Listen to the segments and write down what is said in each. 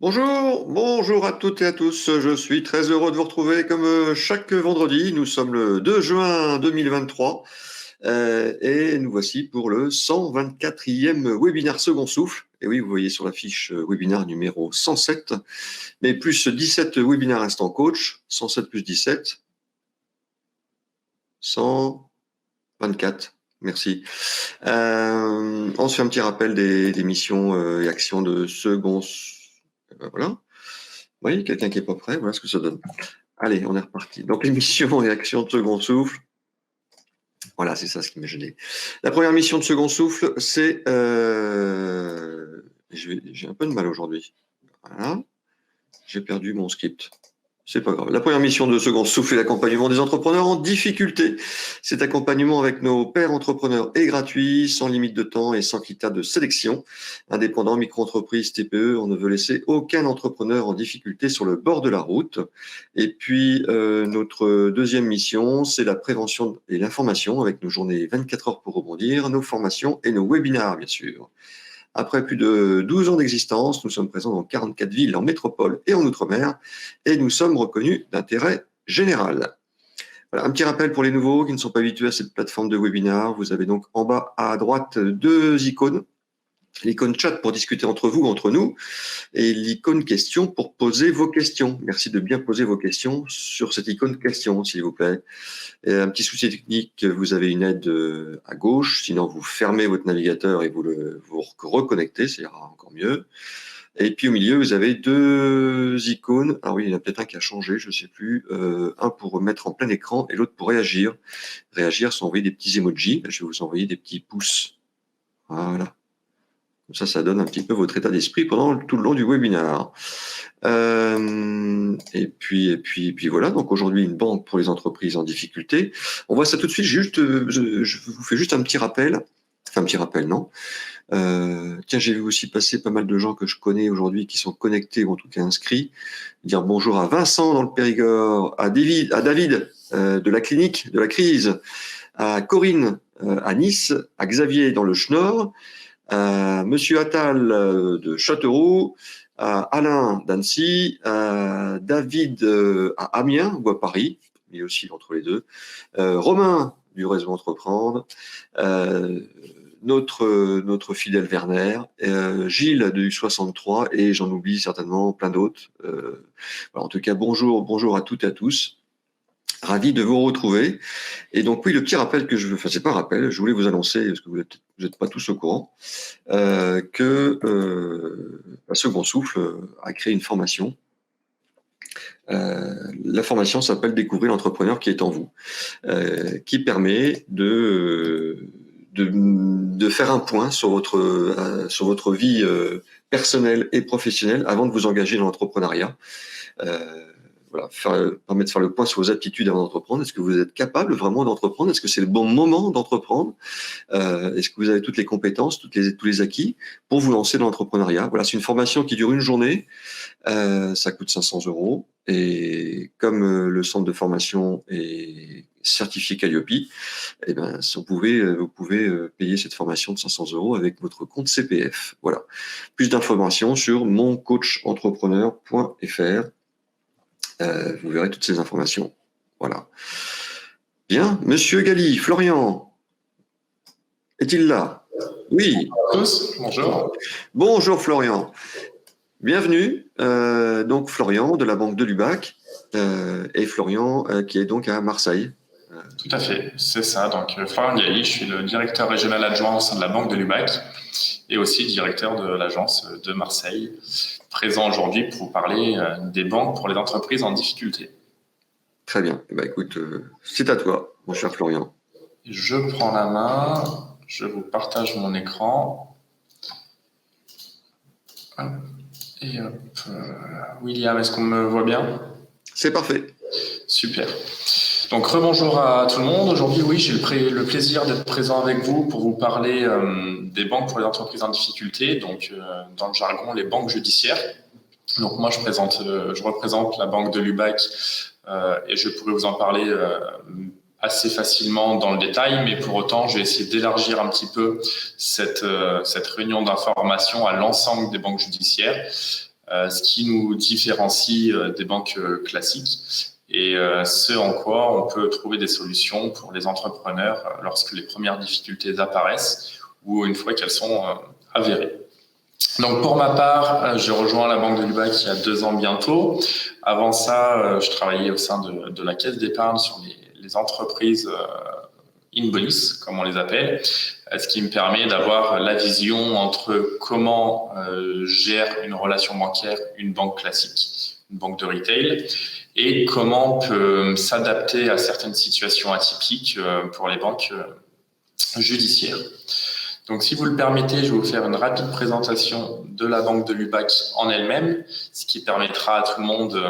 Bonjour à toutes et à tous. Je suis très heureux de vous retrouver comme chaque vendredi. Nous sommes le 2 juin 2023 et nous voici pour le 124e webinaire Second Souffle. Et oui, vous voyez sur la fiche webinaire numéro 107, mais plus 17 webinaires Instant Coach, 107 plus 17, 124. Merci. On se fait un petit rappel des missions et actions de Second Souffle. Voilà. Oui, quelqu'un qui n'est pas prêt, voilà ce que ça donne. Allez, on est reparti. Donc, les missions et actions de Second Souffle. Voilà, c'est ça ce qui m'a gêné. La première mission de Second Souffle, c'est... J'ai un peu de mal aujourd'hui. Voilà. J'ai perdu mon script. C'est pas grave. La première mission de Second Souffle est l'accompagnement des entrepreneurs en difficulté. Cet accompagnement avec nos pairs entrepreneurs est gratuit, sans limite de temps et sans critères de sélection. Indépendants, micro-entreprises, TPE, on ne veut laisser aucun entrepreneur en difficulté sur le bord de la route. Et puis, notre deuxième mission, c'est la prévention et l'information avec nos journées 24 heures pour rebondir, nos formations et nos webinaires, bien sûr. Après plus de 12 ans d'existence, nous sommes présents dans 44 villes en métropole et en Outre-mer et nous sommes reconnus d'intérêt général. Voilà, un petit rappel pour les nouveaux qui ne sont pas habitués à cette plateforme de webinaire. Vous avez donc en bas à droite deux icônes. L'icône chat pour discuter entre vous, entre nous, et l'icône question pour poser vos questions. Merci de bien poser vos questions sur cette icône question, s'il vous plaît. Et un petit souci technique, vous avez une aide à gauche, sinon vous fermez votre navigateur et vous reconnectez, ça ira encore mieux. Et puis au milieu, vous avez deux icônes. Alors oui, il y en a peut-être un qui a changé, je ne sais plus. Un pour mettre en plein écran et l'autre pour réagir. Réagir, c'est envoyer des petits emojis. Je vais vous envoyer des petits pouces. Voilà. Comme ça donne un petit peu votre état d'esprit pendant tout le long du webinaire. Et puis voilà. Donc aujourd'hui, une banque pour les entreprises en difficulté. On voit ça tout de suite. Je vous fais juste un petit rappel. Enfin, un petit rappel, non. Tiens, j'ai vu aussi passer pas mal de gens que je connais aujourd'hui qui sont connectés ou en tout cas inscrits. Dire bonjour à Vincent dans le Périgord, à David de la clinique de la crise, à Corinne à Nice, à Xavier dans le Schnorr, à Monsieur Attal de Châteauroux, à Alain d'Annecy, à David à Amiens ou à Paris, mais aussi entre les deux, Romain du réseau Entreprendre, notre fidèle Werner, Gilles du 63 et j'en oublie certainement plein d'autres. Voilà, en tout cas, bonjour à toutes et à tous. Ravi de vous retrouver. Et donc oui, le petit rappel que je veux, enfin c'est pas un rappel, je voulais vous annoncer, parce que vous n'êtes pas tous au courant, que Second Souffle a créé une formation. La formation s'appelle Découvrir l'entrepreneur qui est en vous, qui permet de faire un point sur votre vie personnelle et professionnelle avant de vous engager dans l'entrepreneuriat. Voilà, permet de faire le point sur vos aptitudes avant d'entreprendre. Est-ce que vous êtes capable vraiment d'entreprendre? Est-ce que c'est le bon moment d'entreprendre? Est-ce que vous avez toutes les compétences, tous les acquis pour vous lancer dans l'entrepreneuriat? Voilà, c'est une formation qui dure une journée. Ça coûte 500 €. Et comme le centre de formation est certifié Calliope, eh ben, vous pouvez payer cette formation de 500 € avec votre compte CPF. Voilà. Plus d'informations sur moncoachentrepreneur.fr. Vous verrez toutes ces informations. Voilà. Bien. Monsieur Galli, Florian, est-il là? Oui. Tous, bonjour. Bonjour Florian. Bienvenue. Donc Florian de la Banque de Lubac et Florian qui est donc à Marseille. Tout à fait, c'est ça. Donc Florian Galli, je suis le directeur régional adjoint au sein de la Banque de Lubac et aussi directeur de l'agence de Marseille, présent aujourd'hui pour vous parler des banques pour les entreprises en difficulté. Très bien. Eh ben, écoute, c'est à toi, mon cher Florian. Je prends la main, je vous partage mon écran. Et hop, William, est-ce qu'on me voit bien? C'est parfait. Super. Donc rebonjour à tout le monde. Aujourd'hui, oui, j'ai le plaisir d'être présent avec vous pour vous parler des banques pour les entreprises en difficulté, donc dans le jargon, les banques judiciaires. Donc moi, je représente la Banque de Lubac et je pourrais vous en parler assez facilement dans le détail, mais pour autant, je vais essayer d'élargir un petit peu cette réunion d'information à l'ensemble des banques judiciaires. ce qui nous différencie des banques classiques et ce en quoi on peut trouver des solutions pour les entrepreneurs lorsque les premières difficultés apparaissent ou une fois qu'elles sont avérées. Donc pour ma part, j'ai rejoint la Banque de Lubac il y a 2 ans bientôt. Avant ça, je travaillais au sein de la caisse d'épargne sur les entreprises in bonis, comme on les appelle, ce qui me permet d'avoir la vision entre comment gère une relation bancaire une banque classique, une banque de retail, et comment on peut s'adapter à certaines situations atypiques pour les banques judiciaires. Donc, si vous le permettez, je vais vous faire une rapide présentation de la Banque de Lubac en elle-même, ce qui permettra à tout le monde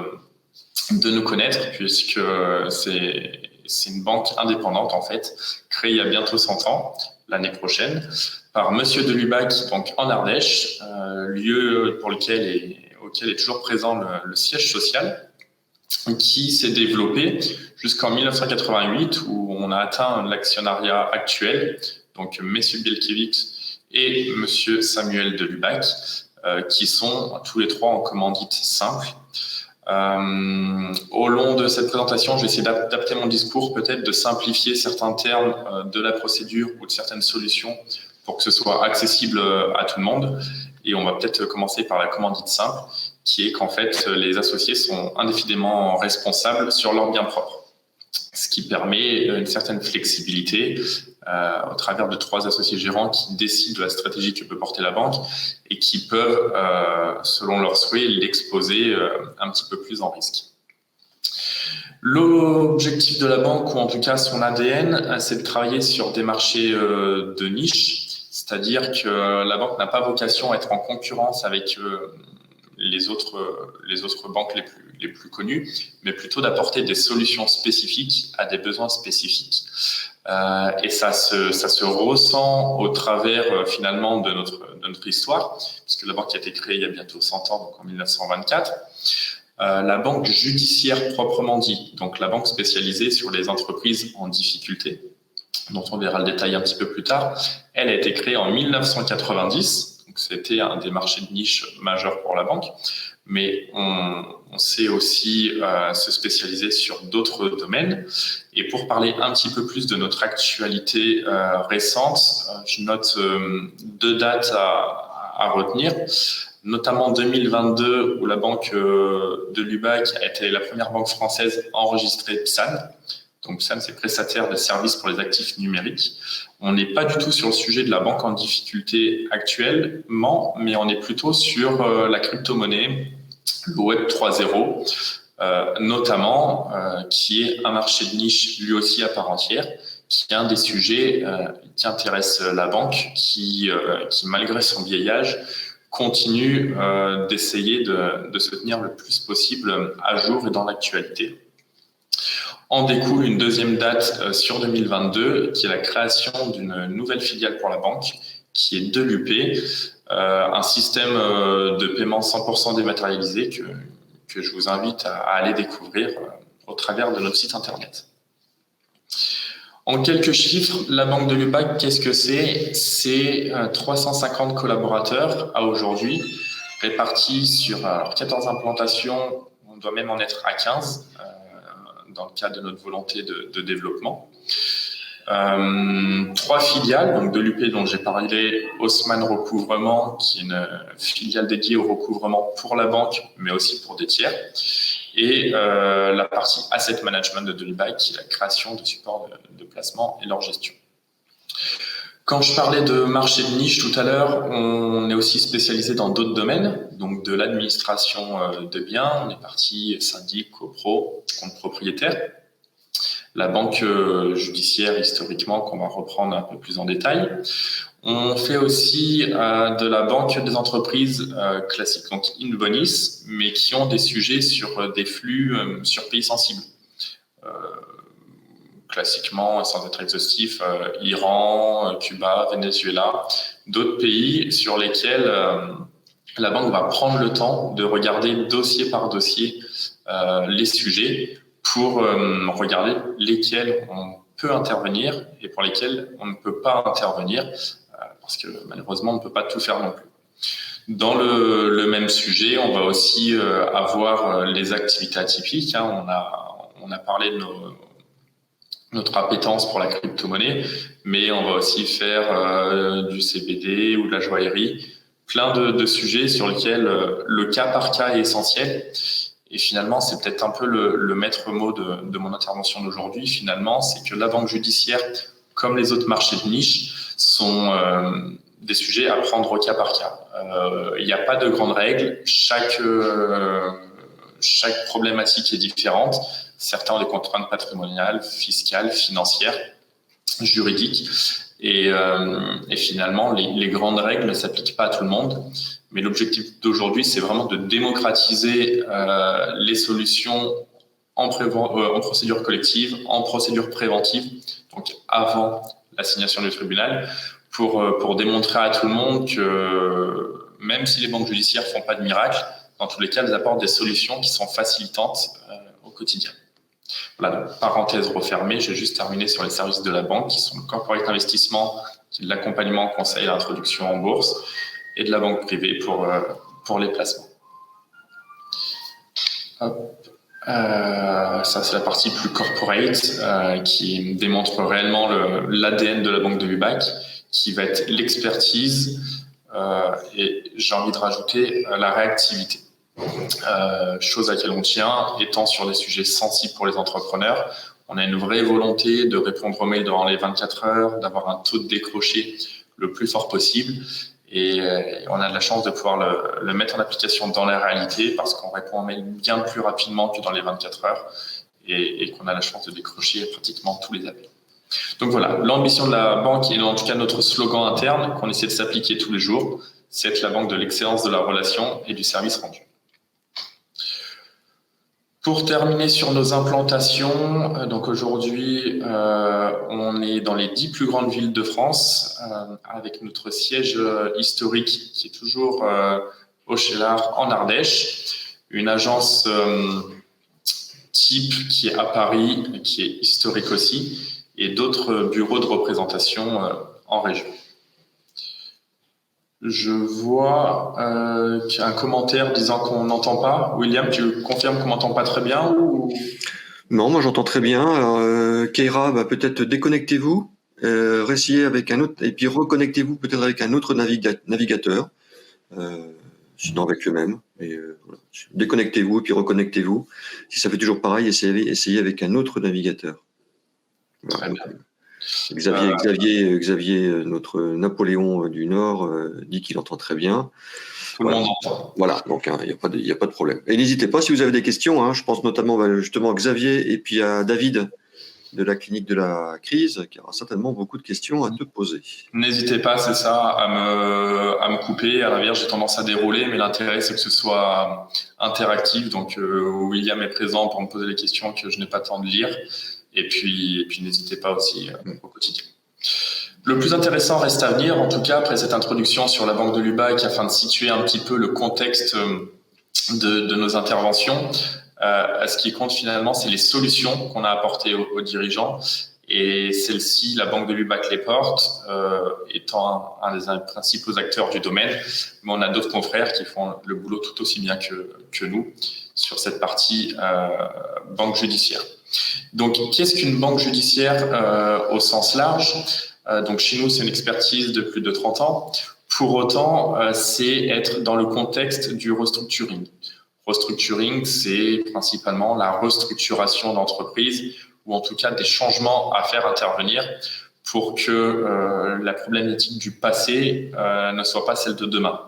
de nous connaître, puisque c'est une banque indépendante, en fait, créée il y a bientôt 100 ans, l'année prochaine, par Monsieur de Lubac, donc en Ardèche, lieu auquel est toujours présent le siège social, qui s'est développé jusqu'en 1988, où on a atteint l'actionnariat actuel, donc messieurs Bielkiewicz et monsieur Samuel de Lubac, qui sont tous les trois en commandite simple. Au long de cette présentation, je vais essayer d'adapter mon discours, peut-être de simplifier certains termes de la procédure ou de certaines solutions pour que ce soit accessible à tout le monde. Et on va peut-être commencer par la commandite simple, qui est qu'en fait, les associés sont indéfiniment responsables sur leurs biens propres, ce qui permet une certaine flexibilité au travers de 3 associés gérants qui décident de la stratégie que peut porter la banque et qui peuvent, selon leurs souhaits, l'exposer un petit peu plus en risque. L'objectif de la banque, ou en tout cas son ADN, c'est de travailler sur des marchés de niche, c'est-à-dire que la banque n'a pas vocation à être en concurrence avec les autres banques les plus connues, mais plutôt d'apporter des solutions spécifiques à des besoins spécifiques. Et ça se ressent au travers finalement de notre histoire, puisque la banque a été créée il y a bientôt 100 ans, donc en 1924. La banque judiciaire proprement dit, donc la banque spécialisée sur les entreprises en difficulté, dont on verra le détail un petit peu plus tard, elle a été créée en 1990, donc c'était un des marchés de niche majeurs pour la banque, mais on sait aussi se spécialiser sur d'autres domaines. Et pour parler un petit peu plus de notre actualité récente, je note 2 dates à retenir, notamment 2022, où la Banque de Lubac a été la première banque française enregistrée PSAN. Donc PSAN, c'est prestataire de services pour les actifs numériques. On n'est pas du tout sur le sujet de la banque en difficulté actuellement, mais on est plutôt sur la crypto-monnaie, le Web 3.0, notamment, qui est un marché de niche lui aussi à part entière, qui est un des sujets qui intéresse la banque, qui malgré son vieillage, continue d'essayer de se tenir le plus possible à jour et dans l'actualité. En découle une deuxième date sur 2022, qui est la création d'une nouvelle filiale pour la banque, qui est DeLuP, un système de paiement 100% dématérialisé que je vous invite à aller découvrir au travers de notre site internet. En quelques chiffres, la Banque de Lubac, qu'est-ce que c'est ? C'est 350 collaborateurs à aujourd'hui, répartis sur 14 implantations, on doit même en être à 15 dans le cadre de notre volonté de développement. 3 filiales, donc de l'UP dont j'ai parlé, Haussmann Recouvrement, qui est une filiale dédiée au recouvrement pour la banque, mais aussi pour des tiers, et la partie Asset Management de Lubac, qui est la création de supports de placement et leur gestion. Quand je parlais de marché de niche tout à l'heure, on est aussi spécialisé dans d'autres domaines, donc de l'administration de biens, on est parti syndic, copro, compte propriétaire. La banque judiciaire historiquement qu'on va reprendre un peu plus en détail. On fait aussi de la banque des entreprises classiques, donc in bonis, mais qui ont des sujets sur des flux sur pays sensibles. Classiquement, sans être exhaustif, Iran, Cuba, Venezuela, d'autres pays sur lesquels la banque va prendre le temps de regarder dossier par dossier les sujets pour regarder lesquels on peut intervenir et pour lesquels on ne peut pas intervenir parce que malheureusement, on ne peut pas tout faire non plus. Dans le même sujet, on va aussi avoir les activités atypiques. Hein. On a parlé de notre appétence pour la crypto-monnaie, mais on va aussi faire du CBD ou de la joaillerie, plein de sujets sur lesquels le cas par cas est essentiel. Et finalement, c'est peut-être un peu le maître mot de mon intervention d'aujourd'hui. Finalement, c'est que la banque judiciaire, comme les autres marchés de niche, sont des sujets à prendre au cas par cas. Il n'y a pas de grandes règles. Chaque problématique est différente. Certains ont des contraintes patrimoniales, fiscales, financières, juridiques. Et finalement, les grandes règles ne s'appliquent pas à tout le monde. Mais l'objectif d'aujourd'hui, c'est vraiment de démocratiser les solutions en procédure collective, en procédure préventive, donc avant l'assignation du tribunal, pour démontrer à tout le monde que même si les banques judiciaires font pas de miracle, dans tous les cas, elles apportent des solutions qui sont facilitantes au quotidien. Voilà, donc, parenthèse refermée, j'ai juste terminé sur les services de la banque, qui sont le corporate investissement, qui est de l'accompagnement, conseil, l'introduction en bourse, et de la banque privée pour les placements. Ça, c'est la partie plus corporate qui démontre réellement l'ADN de la banque de Lubac, qui va être l'expertise et j'ai envie de rajouter la réactivité. Chose à laquelle on tient, étant sur des sujets sensibles pour les entrepreneurs. On a une vraie volonté de répondre aux mails dans les 24 heures, d'avoir un taux de décroché le plus fort possible. Et on a de la chance de pouvoir le mettre en application dans la réalité parce qu'on répond aux mails bien plus rapidement que dans les 24 heures et qu'on a la chance de décrocher pratiquement tous les appels. Donc voilà, l'ambition de la banque et en tout cas notre slogan interne qu'on essaie de s'appliquer tous les jours, c'est être la banque de l'excellence de la relation et du service rendu. Pour terminer sur nos implantations, donc aujourd'hui, on est dans les 10 plus grandes villes de France, avec notre siège historique qui est toujours au Cheylard en Ardèche, une agence type qui est à Paris, qui est historique aussi, et d'autres bureaux de représentation en région. Je vois un commentaire disant qu'on n'entend pas. William, tu confirmes qu'on m'entend pas très bien ou... Non, moi j'entends très bien. Alors, Keira, peut-être déconnectez-vous, réessayez avec un autre, et puis reconnectez-vous peut-être avec un autre navigateur, sinon avec le même. Voilà. Déconnectez-vous et puis reconnectez-vous. Si ça fait toujours pareil, essayez avec un autre navigateur. Voilà. Très bien. Xavier, notre Napoléon du Nord, dit qu'il entend très bien. Tout le monde entend. Voilà, donc il n'y a pas de problème. Et n'hésitez pas si vous avez des questions, je pense notamment justement à Xavier et puis à David de la clinique de la crise, qui aura certainement beaucoup de questions à te poser. N'hésitez pas, c'est ça, à me couper. À l'inverse, j'ai tendance à dérouler, mais l'intérêt, c'est que ce soit interactif. Donc, William est présent pour me poser les questions que je n'ai pas le temps de lire. Et puis n'hésitez pas aussi au quotidien. Le plus intéressant reste à venir, en tout cas, après cette introduction sur la Banque de Lubac, afin de situer un petit peu le contexte de nos interventions. Ce qui compte finalement, c'est les solutions qu'on a apportées aux dirigeants. Et celle-ci, la Banque de Lubac les porte, étant un des principaux acteurs du domaine. Mais on a d'autres confrères qui font le boulot tout aussi bien que nous sur cette partie banque judiciaire. Donc, qu'est-ce qu'une banque judiciaire au sens large ? Donc, chez nous, c'est une expertise de plus de 30 ans. Pour autant, c'est être dans le contexte du restructuring. Restructuring, c'est principalement la restructuration d'entreprise ou en tout cas des changements à faire intervenir pour que la problématique du passé ne soit pas celle de demain.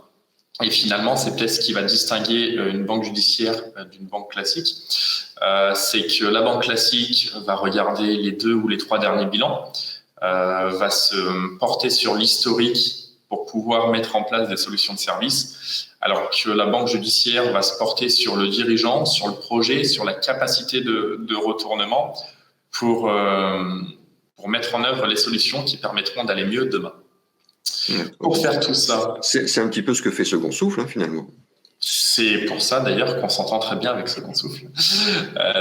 Et finalement, c'est peut-être ce qui va distinguer une banque judiciaire d'une banque classique. C'est que la banque classique va regarder les 2 ou les 3 derniers bilans, va se porter sur l'historique pour pouvoir mettre en place des solutions de service, alors que la banque judiciaire va se porter sur le dirigeant, sur le projet, sur la capacité de retournement pour mettre en œuvre les solutions qui permettront d'aller mieux demain. Pour faire tout ça... C'est un petit peu ce que fait Second Souffle, finalement. C'est pour ça d'ailleurs qu'on s'entend très bien avec Second Souffle.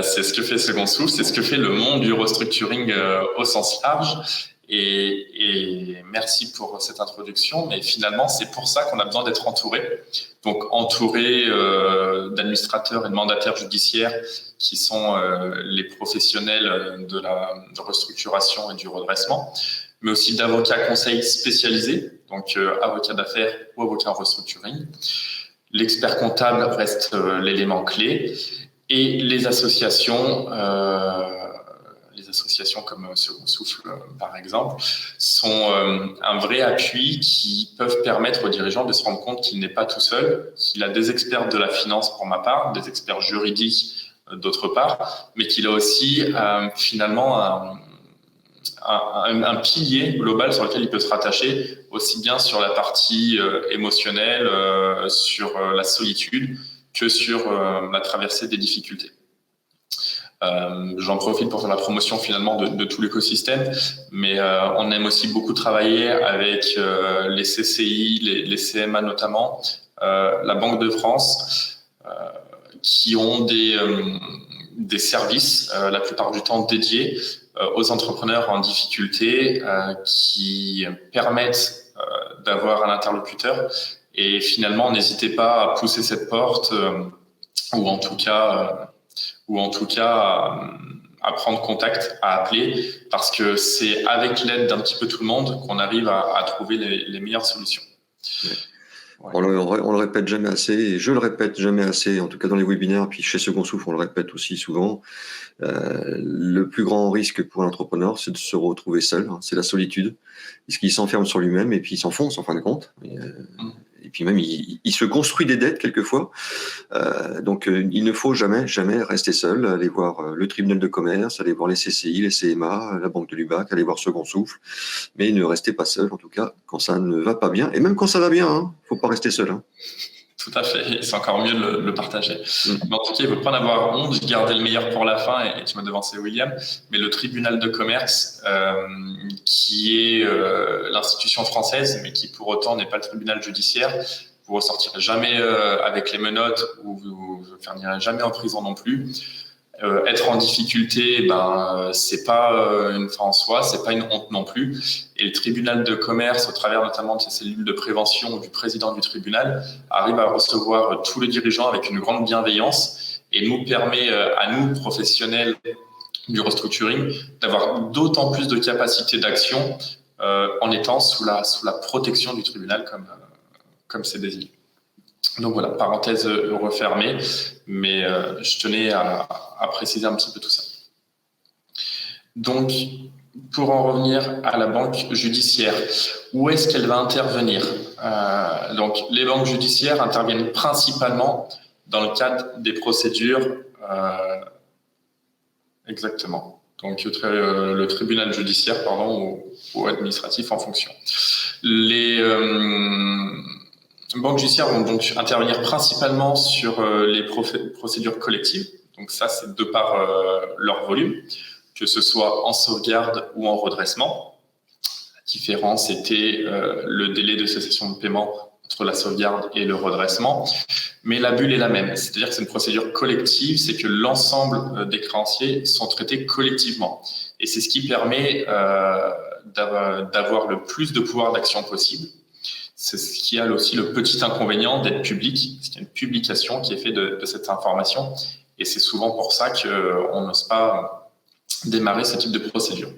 C'est ce que fait Second Souffle, c'est ce que fait le monde du restructuring au sens large. Et merci pour cette introduction, mais finalement, c'est pour ça qu'on a besoin d'être entouré. Donc, entouré d'administrateurs et de mandataires judiciaires qui sont les professionnels de la restructuration et du redressement, mais aussi d'avocats conseils spécialisés, donc avocats d'affaires ou avocats en restructuring. L'expert comptable reste l'élément clé, et les associations comme Second Souffle, par exemple, sont un vrai appui qui peuvent permettre aux dirigeants de se rendre compte qu'il n'est pas tout seul, qu'il a des experts de la finance pour ma part, des experts juridiques d'autre part, mais qu'il a aussi finalement un pilier global sur lequel il peut se rattacher, aussi bien sur la partie émotionnelle, sur la solitude, que sur la traversée des difficultés. J'en profite pour faire la promotion finalement de tout l'écosystème, mais on aime aussi beaucoup travailler avec les CCI, les CMA notamment, la Banque de France, qui ont des services, la plupart du temps dédiés aux entrepreneurs en difficulté, qui permettent d'avoir un interlocuteur. Et finalement, n'hésitez pas à pousser cette porte, ou en tout cas à prendre contact, à appeler, parce que c'est avec l'aide d'un petit peu tout le monde qu'on arrive à trouver les meilleures solutions. Ouais. On le répète jamais assez, et je le répète jamais assez, en tout cas dans les webinaires, puis chez Second Souffle, on le répète aussi souvent. Le plus grand risque pour l'entrepreneur, c'est de se retrouver seul, hein, c'est la solitude, puisqu'il s'enferme sur lui-même et puis il s'enfonce en fin de compte. Et puis même, il se construit des dettes quelquefois. Donc, il ne faut jamais rester seul. Aller voir le tribunal de commerce, aller voir les CCI, les CMA, la Banque de Lubac, aller voir Second Souffle. Mais ne restez pas seul, en tout cas, quand ça ne va pas bien. Et même quand ça va bien, hein, faut pas rester seul. Hein. Tout à fait, c'est encore mieux de le partager. Mais en tout cas, il ne faut pas en avoir honte, garder le meilleur pour la fin, et tu m'as devancé, William, mais le tribunal de commerce, qui est l'institution française, mais qui pour autant n'est pas le tribunal judiciaire, vous ne ressortirez jamais avec les menottes, ou vous ne finirez jamais en prison non plus. Être en difficulté, c'est pas une fin en soi, c'est pas une honte non plus. Et le tribunal de commerce, au travers notamment de ses cellules de prévention ou du président du tribunal, arrive à recevoir tous les dirigeants avec une grande bienveillance et nous permet à nous, professionnels du restructuring, d'avoir d'autant plus de capacité d'action en étant sous la protection du tribunal comme c'est désigné. Donc voilà, parenthèse refermée, mais je tenais à préciser un petit peu tout ça. Donc, pour en revenir à la banque judiciaire, où est-ce qu'elle va intervenir ? Donc, les banques judiciaires interviennent principalement dans le cadre des procédures, exactement. Donc, le tribunal judiciaire, ou administratif en fonction. Les banques judiciaires vont donc intervenir principalement sur les procédures collectives. Donc ça, c'est de par leur volume, que ce soit en sauvegarde ou en redressement. La différence était le délai de cessation de paiement entre la sauvegarde et le redressement. Mais la bulle est la même. C'est-à-dire que c'est une procédure collective, c'est que l'ensemble des créanciers sont traités collectivement. Et c'est ce qui permet d'avoir le plus de pouvoir d'action possible. C'est ce qui a aussi le petit inconvénient d'être public, parce qu'il y a une publication qui est faite de cette information, et c'est souvent pour ça qu'on n'ose pas démarrer ce type de procédure.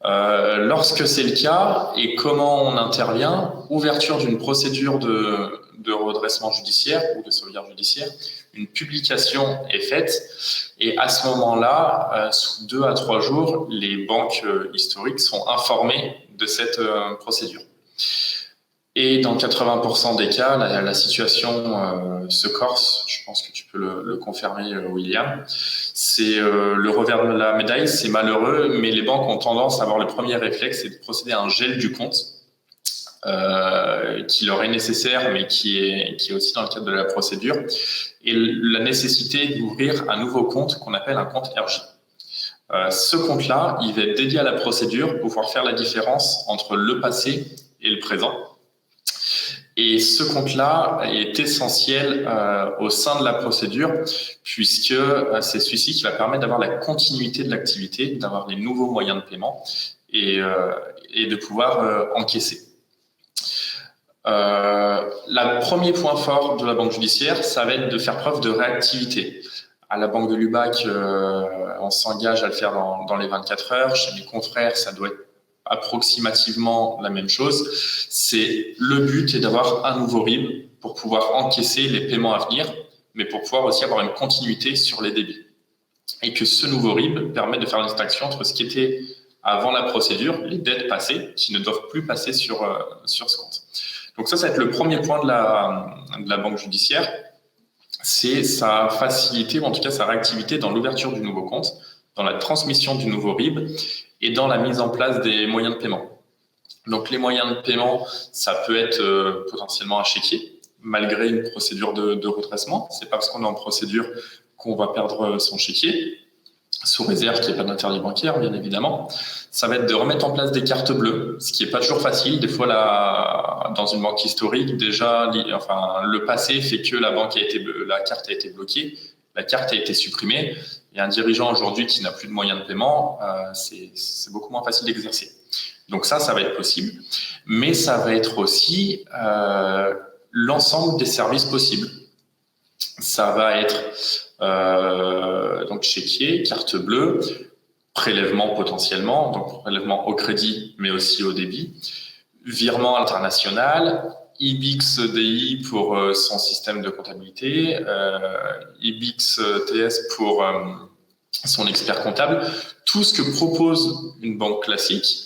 Lorsque c'est le cas, et comment on intervient, ouverture d'une procédure de redressement judiciaire ou de sauvegarde judiciaire, une publication est faite, et à ce moment-là, sous 2 à 3 jours, les banques historiques sont informées de cette procédure. Et dans 80% des cas, la situation se corse. Je pense que tu peux le confirmer, William. C'est le revers de la médaille, c'est malheureux, mais les banques ont tendance à avoir le premier réflexe, c'est de procéder à un gel du compte, qui leur est nécessaire, mais qui est aussi dans le cadre de la procédure, et la nécessité d'ouvrir un nouveau compte qu'on appelle un compte RJ. Ce compte-là, il va être dédié à la procédure pour pouvoir faire la différence entre le passé et le présent. Et ce compte-là est essentiel au sein de la procédure, puisque c'est celui-ci qui va permettre d'avoir la continuité de l'activité, d'avoir les nouveaux moyens de paiement. et de pouvoir encaisser. Le premier point fort de la banque judiciaire, ça va être de faire preuve de réactivité. À la banque de Lubac, on s'engage à le faire dans les 24 heures. Chez mes confrères, ça doit être approximativement la même chose. Le but est d'avoir un nouveau RIB pour pouvoir encaisser les paiements à venir, mais pour pouvoir aussi avoir une continuité sur les débits. Et que ce nouveau RIB permet de faire une distinction entre ce qui était avant la procédure, les dettes passées, qui ne doivent plus passer sur ce compte. Donc ça va être le premier point de la banque judiciaire, c'est sa facilité, ou en tout cas sa réactivité dans l'ouverture du nouveau compte, dans la transmission du nouveau RIB et dans la mise en place des moyens de paiement. Donc les moyens de paiement, ça peut être potentiellement un chéquier, malgré une procédure de redressement. C'est pas parce qu'on est en procédure qu'on va perdre son chéquier, sous réserve qu'il n'y ait pas d'interdit bancaire, bien évidemment. Ça va être de remettre en place des cartes bleues, ce qui n'est pas toujours facile. Des fois, dans une banque historique, déjà, le passé fait que la carte a été bloquée, la carte a été supprimée. Et un dirigeant aujourd'hui qui n'a plus de moyens de paiement, c'est beaucoup moins facile d'exercer. Donc ça va être possible. Mais ça va être aussi l'ensemble des services possibles. Ça va être donc chéquier, carte bleue, prélèvement potentiellement, donc prélèvement au crédit mais aussi au débit, virement international, IBIX-DI pour son système de comptabilité, IBIX-TS pour son expert comptable. Tout ce que propose une banque classique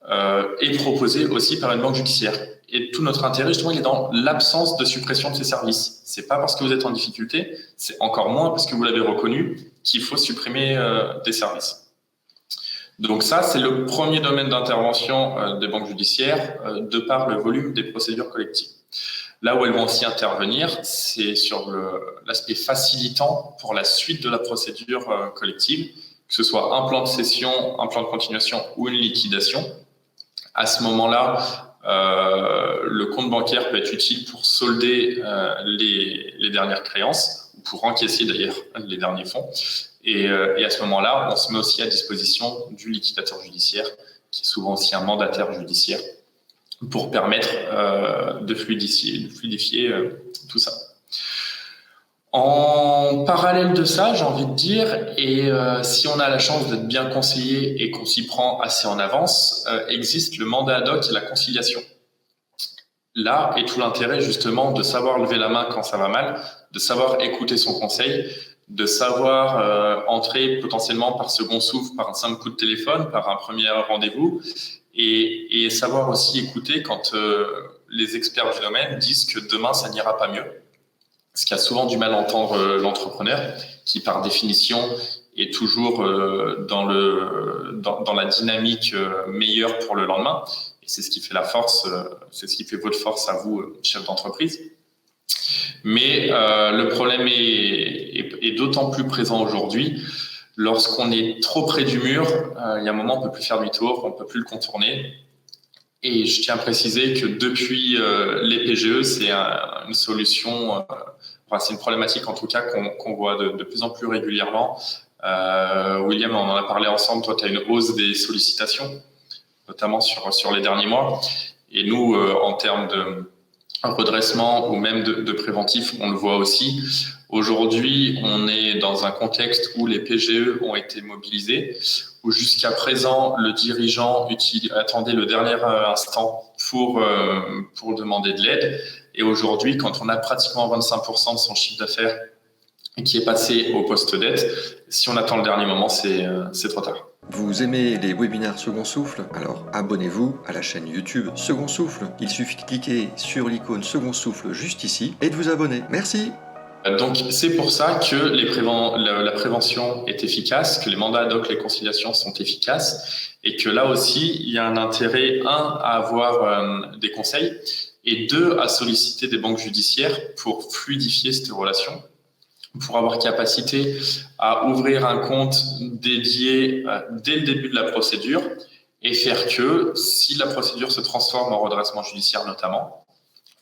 est proposé aussi par une banque judiciaire. Et tout notre intérêt, justement, il est dans l'absence de suppression de ces services. C'est pas parce que vous êtes en difficulté, c'est encore moins parce que vous l'avez reconnu qu'il faut supprimer des services. Donc ça, c'est le premier domaine d'intervention des banques judiciaires de par le volume des procédures collectives. Là où elles vont aussi intervenir, c'est sur l'aspect facilitant pour la suite de la procédure collective, que ce soit un plan de cession, un plan de continuation ou une liquidation. À ce moment-là, le compte bancaire peut être utile pour solder les dernières créances, ou pour encaisser d'ailleurs les derniers fonds. Et à ce moment-là, on se met aussi à disposition du liquidateur judiciaire, qui est souvent aussi un mandataire judiciaire, pour permettre de fluidifier tout ça. En parallèle de ça, j'ai envie de dire, et si on a la chance d'être bien conseillé et qu'on s'y prend assez en avance, existe le mandat ad hoc et la conciliation. Là est tout l'intérêt justement de savoir lever la main quand ça va mal, de savoir écouter son conseil, de savoir entrer potentiellement par second souffle, par un simple coup de téléphone, par un premier rendez-vous, et savoir aussi écouter quand les experts du domaine disent que demain ça n'ira pas mieux. Ce qui a souvent du mal à entendre l'entrepreneur, qui par définition est toujours dans la dynamique meilleure pour le lendemain. Et c'est ce qui fait la force, c'est ce qui fait votre force à vous, chef d'entreprise. Mais le problème est d'autant plus présent aujourd'hui. Lorsqu'on est trop près du mur, il y a un moment, on ne peut plus faire demi-tour, on ne peut plus le contourner. Et je tiens à préciser que depuis les PGE, c'est une solution, c'est une problématique en tout cas qu'on voit de plus en plus régulièrement. William, on en a parlé ensemble, toi tu as une hausse des sollicitations, notamment sur les derniers mois. Et nous, en termes de redressement ou même de préventif, on le voit aussi. Aujourd'hui, on est dans un contexte où les PGE ont été mobilisés, où jusqu'à présent, le dirigeant attendait le dernier instant pour demander de l'aide. Et aujourd'hui, quand on a pratiquement 25% de son chiffre d'affaires qui est passé au post-dette, si on attend le dernier moment, c'est trop tard. Vous aimez les webinaires Second Souffle? Alors abonnez-vous à la chaîne YouTube Second Souffle. Il suffit de cliquer sur l'icône Second Souffle juste ici et de vous abonner. Merci. Donc c'est pour ça que la prévention est efficace, que les mandats ad hoc, les conciliations sont efficaces, et que là aussi il y a un intérêt, à avoir des conseils, et 2, à solliciter des banques judiciaires pour fluidifier cette relation, pour avoir capacité à ouvrir un compte dédié dès le début de la procédure, et faire que si la procédure se transforme en redressement judiciaire notamment,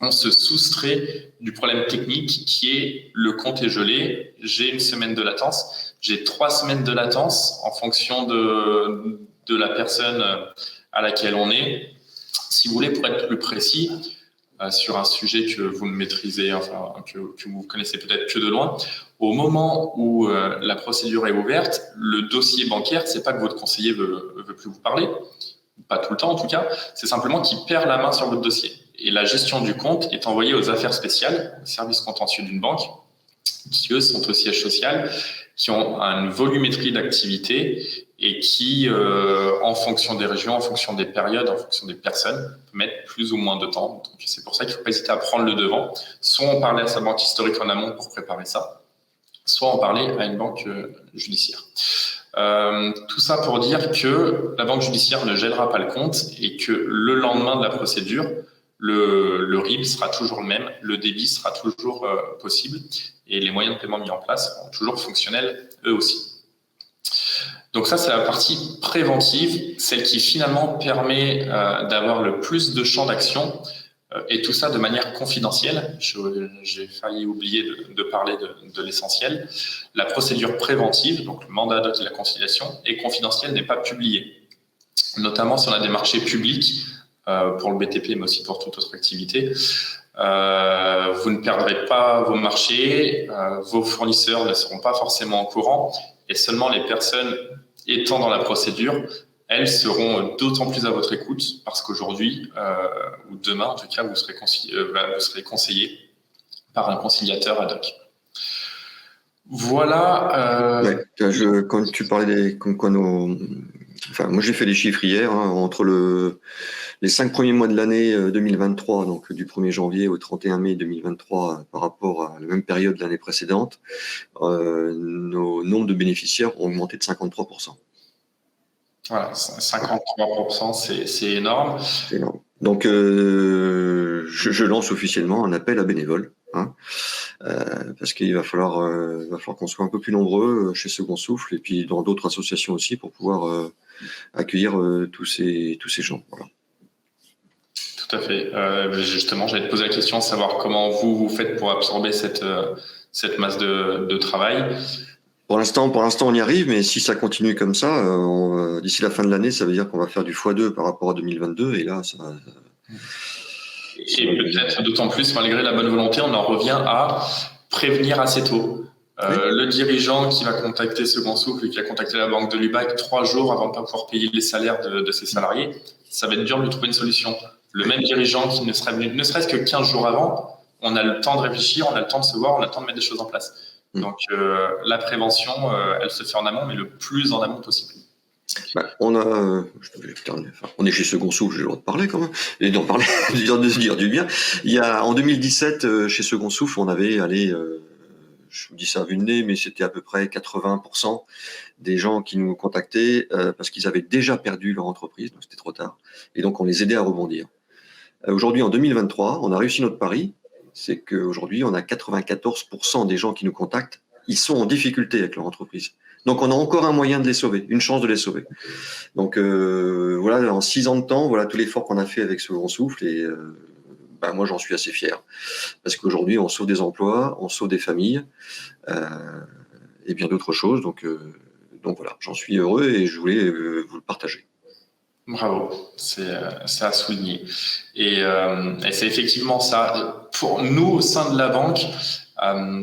on se soustrait du problème technique qui est le compte est gelé, j'ai une semaine de latence, j'ai 3 semaines de latence en fonction de de la personne à laquelle on est. Si vous voulez, pour être plus précis, sur un sujet que vous ne maîtrisez, enfin que vous connaissez peut-être que de loin, au moment où la procédure est ouverte, le dossier bancaire, c'est pas que votre conseiller veut plus vous parler, pas tout le temps en tout cas, c'est simplement qu'il perd la main sur votre dossier. Et la gestion du compte est envoyée aux affaires spéciales, au service contentieux d'une banque, qui eux sont au siège social, qui ont une volumétrie d'activité et qui, en fonction des régions, en fonction des périodes, en fonction des personnes, mettent plus ou moins de temps. Donc c'est pour ça qu'il ne faut pas hésiter à prendre le devant. Soit on parlait à sa banque historique en amont pour préparer ça, soit on parlait à une banque judiciaire. Tout ça pour dire que la banque judiciaire ne gèlera pas le compte et que le lendemain de la procédure, le RIB sera toujours le même, le débit sera toujours possible et les moyens de paiement mis en place seront toujours fonctionnels eux aussi. Donc ça, c'est la partie préventive, celle qui finalement permet d'avoir le plus de champs d'action et tout ça de manière confidentielle. J'ai failli oublier de parler de l'essentiel. La procédure préventive, donc le mandat d'hôte et la conciliation, est confidentielle, n'est pas publiée. Notamment si on a des marchés publics, pour le BTP, mais aussi pour toute autre activité. Vous ne perdrez pas vos marchés, vos fournisseurs ne seront pas forcément au courant, et seulement les personnes étant dans la procédure, elles seront d'autant plus à votre écoute parce qu'aujourd'hui, ou demain en tout cas, vous serez conseillé par un conciliateur ad hoc. Voilà. Ouais, quand tu parlais comme quoi moi j'ai fait les chiffres hier, entre les 5 premiers mois de l'année 2023, donc du 1er janvier au 31 mai 2023, par rapport à la même période de l'année précédente, nos nombres de bénéficiaires ont augmenté de 53%. Voilà, 53%, c'est énorme. C'est énorme. Donc, je lance officiellement un appel à bénévoles, parce qu'il va falloir qu'on soit un peu plus nombreux chez Second Souffle et puis dans d'autres associations aussi pour pouvoir accueillir tous ces gens. Voilà. Tout à fait. Justement, j'allais te poser la question, savoir comment vous faites pour absorber cette masse de travail. Pour l'instant, on y arrive, mais si ça continue comme ça, d'ici la fin de l'année, ça veut dire qu'on va faire du x2 par rapport à 2022, et là, ça. Et peut-être d'autant plus, malgré la bonne volonté, on en revient à prévenir assez tôt. Oui. Le dirigeant qui va contacter Second Souffle et qui a contacté la banque de l'UBAC 3 jours avant de ne pas pouvoir payer les salaires de ses salariés, ça va être dur de trouver une solution. Le même dirigeant qui ne serait venu, ne serait-ce que 15 jours avant, on a le temps de réfléchir, on a le temps de se voir, on a le temps de mettre des choses en place. Donc la prévention, elle se fait en amont, mais le plus en amont possible. On est chez Second Souffle, j'ai le droit de parler quand même, et d'en parler, de se dire du bien. En 2017, chez Second Souffle, on avait je vous dis ça à vue de nez, mais c'était à peu près 80% des gens qui nous contactaient parce qu'ils avaient déjà perdu leur entreprise, donc c'était trop tard, et donc on les aidait à rebondir. Aujourd'hui, en 2023, on a réussi notre pari, c'est qu'aujourd'hui, on a 94% des gens qui nous contactent, ils sont en difficulté avec leur entreprise. Donc, on a encore un moyen de les sauver, une chance de les sauver. Donc, voilà, en 6 ans de temps, voilà tout l'effort qu'on a fait avec Second Souffle, et moi, j'en suis assez fier. Parce qu'aujourd'hui, on sauve des emplois, on sauve des familles, et bien d'autres choses. Donc voilà, j'en suis heureux et je voulais vous le partager. Bravo, c'est à souligner. Et c'est effectivement ça. Pour nous, au sein de la banque,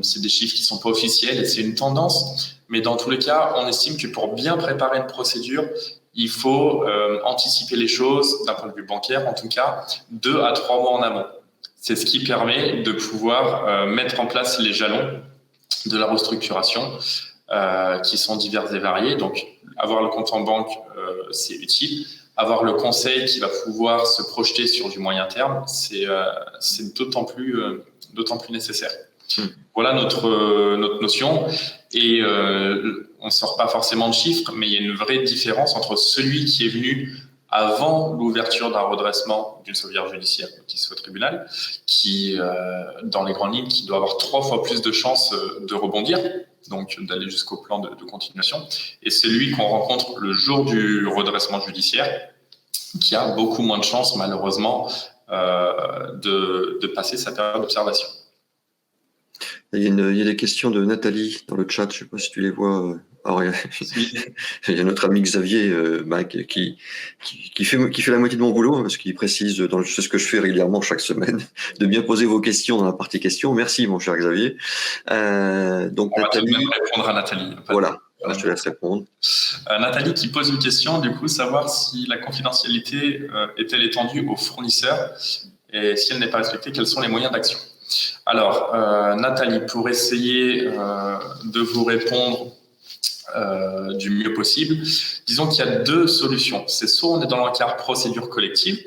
c'est des chiffres qui ne sont pas officiels et c'est une tendance. Mais dans tous les cas, on estime que pour bien préparer une procédure, il faut anticiper les choses, d'un point de vue bancaire en tout cas, 2 à 3 mois en amont. C'est ce qui permet de pouvoir mettre en place les jalons de la restructuration qui sont divers et variés. Donc, avoir le compte en banque, c'est utile. Avoir le conseil qui va pouvoir se projeter sur du moyen terme, c'est d'autant plus nécessaire. Voilà notre notion. Et on ne sort pas forcément de chiffres, mais il y a une vraie différence entre celui qui est venu avant l'ouverture d'un redressement d'une sauvegarde judiciaire, qui soit au tribunal, qui, dans les grandes lignes, qui doit avoir 3 fois plus de chances de rebondir, donc d'aller jusqu'au plan de continuation, et celui qu'on rencontre le jour du redressement judiciaire, qui a beaucoup moins de chances, malheureusement, de passer sa période d'observation. Il y a des questions de Nathalie dans le chat, je ne sais pas si tu les vois, Alors, il y a notre ami Xavier qui fait la moitié de mon boulot, hein, parce qu'il précise, c'est ce que je fais régulièrement chaque semaine, de bien poser vos questions dans la partie questions. Merci, mon cher Xavier. Donc, on Nathalie. va tout de même répondre à Nathalie. Voilà, je te laisse répondre. Nathalie qui pose une question, du coup, savoir si la confidentialité est-elle étendue aux fournisseurs et si elle n'est pas respectée, quels sont les moyens d'action? Alors, Nathalie, pour essayer de vous répondre du mieux possible, disons qu'il y a deux solutions. C'est soit on est dans l'encart procédure collective,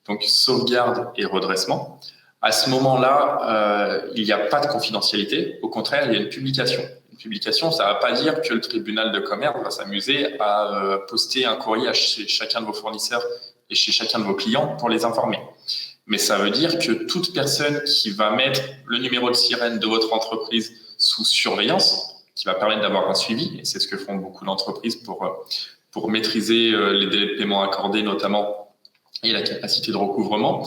donc sauvegarde et redressement. À ce moment-là, il n'y a pas de confidentialité. Au contraire, il y a une publication. Une publication, ça ne va pas dire que le tribunal de commerce va s'amuser à poster un courrier chez chacun de vos fournisseurs et chez chacun de vos clients pour les informer. Mais ça veut dire que toute personne qui va mettre le numéro de sirène de votre entreprise sous surveillance, qui va permettre d'avoir un suivi, et c'est ce que font beaucoup d'entreprises pour maîtriser les délais de paiement accordés notamment et la capacité de recouvrement,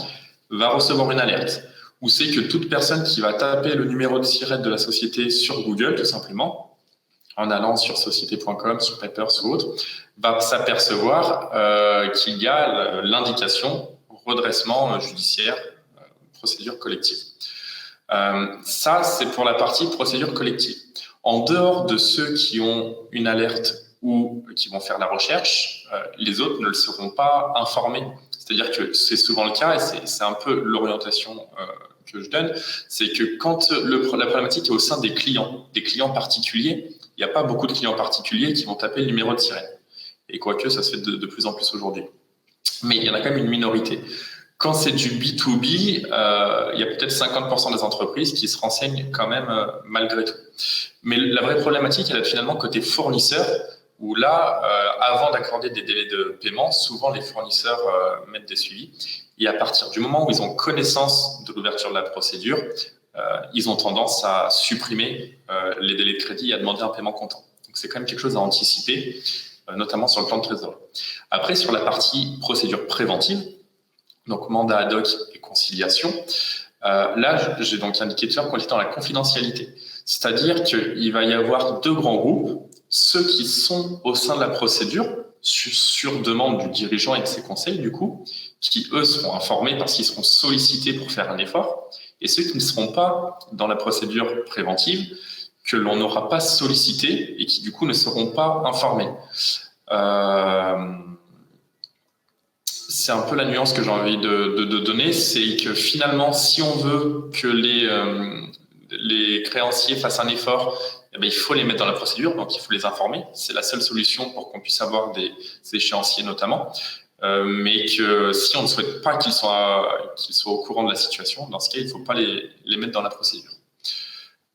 va recevoir une alerte. Ou c'est que toute personne qui va taper le numéro de sirène de la société sur Google, tout simplement, en allant sur société.com, sur Papers ou autre, va s'apercevoir qu'il y a l'indication redressement judiciaire, procédure collective. Ça, c'est pour la partie procédure collective. En dehors de ceux qui ont une alerte ou qui vont faire la recherche, les autres ne le seront pas informés. C'est-à-dire que c'est souvent le cas, et c'est un peu l'orientation que je donne, c'est que quand la problématique est au sein des clients particuliers, il n'y a pas beaucoup de clients particuliers qui vont taper le numéro de sirène. Et quoique, ça se fait de plus en plus aujourd'hui. Mais il y en a quand même une minorité. Quand c'est du B2B, il y a peut-être 50% des entreprises qui se renseignent quand même malgré tout. Mais la vraie problématique, elle est finalement côté fournisseur, où là, avant d'accorder des délais de paiement, souvent les fournisseurs mettent des suivis. Et à partir du moment où ils ont connaissance de l'ouverture de la procédure, ils ont tendance à supprimer les délais de crédit et à demander un paiement comptant. Donc c'est quand même quelque chose à anticiper, notamment sur le plan de trésorerie. Après, sur la partie procédure préventive, donc mandat ad hoc et conciliation, là, j'ai donc indiqué tout à l'heure qu'on était dans la confidentialité. C'est-à-dire qu'il va y avoir deux grands groupes, ceux qui sont au sein de la procédure, sur demande du dirigeant et de ses conseils, du coup, qui, eux, seront informés parce qu'ils seront sollicités pour faire un effort, et ceux qui ne seront pas dans la procédure préventive, que l'on n'aura pas sollicité et qui, du coup, ne seront pas informés. C'est un peu la nuance que j'ai envie de donner, c'est que finalement, si on veut que les créanciers fassent un effort, eh bien, il faut les mettre dans la procédure, donc il faut les informer. C'est la seule solution pour qu'on puisse avoir des échéanciers notamment. Mais que si on ne souhaite pas qu'ils soient au courant de la situation, dans ce cas, il ne faut pas les mettre dans la procédure.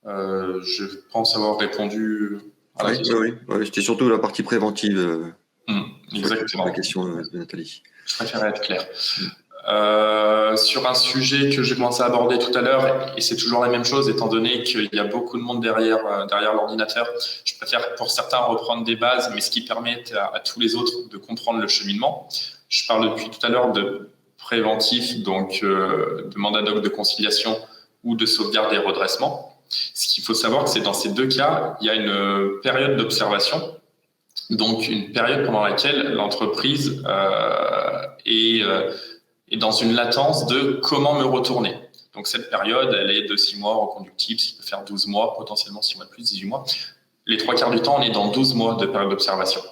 Je pense avoir répondu à la question. Oui, c'était surtout la partie préventive. Exactement. La question de Nathalie. Je préférais être clair. Sur un sujet que j'ai commencé à aborder tout à l'heure, et c'est toujours la même chose, étant donné qu'il y a beaucoup de monde derrière l'ordinateur, je préfère pour certains reprendre des bases, mais ce qui permet à tous les autres de comprendre le cheminement. Je parle depuis tout à l'heure de préventif, donc de mandat ad hoc de conciliation ou de sauvegarde et redressement. Ce qu'il faut savoir, c'est que dans ces deux cas, il y a une période d'observation, donc une période pendant laquelle l'entreprise est dans une latence de comment me retourner. Donc cette période, elle est de 6 mois reconductible, ce qui peut faire 12 mois, potentiellement 6 mois de plus, 18 mois. Les 3/4 du temps, on est dans 12 mois de période d'observation.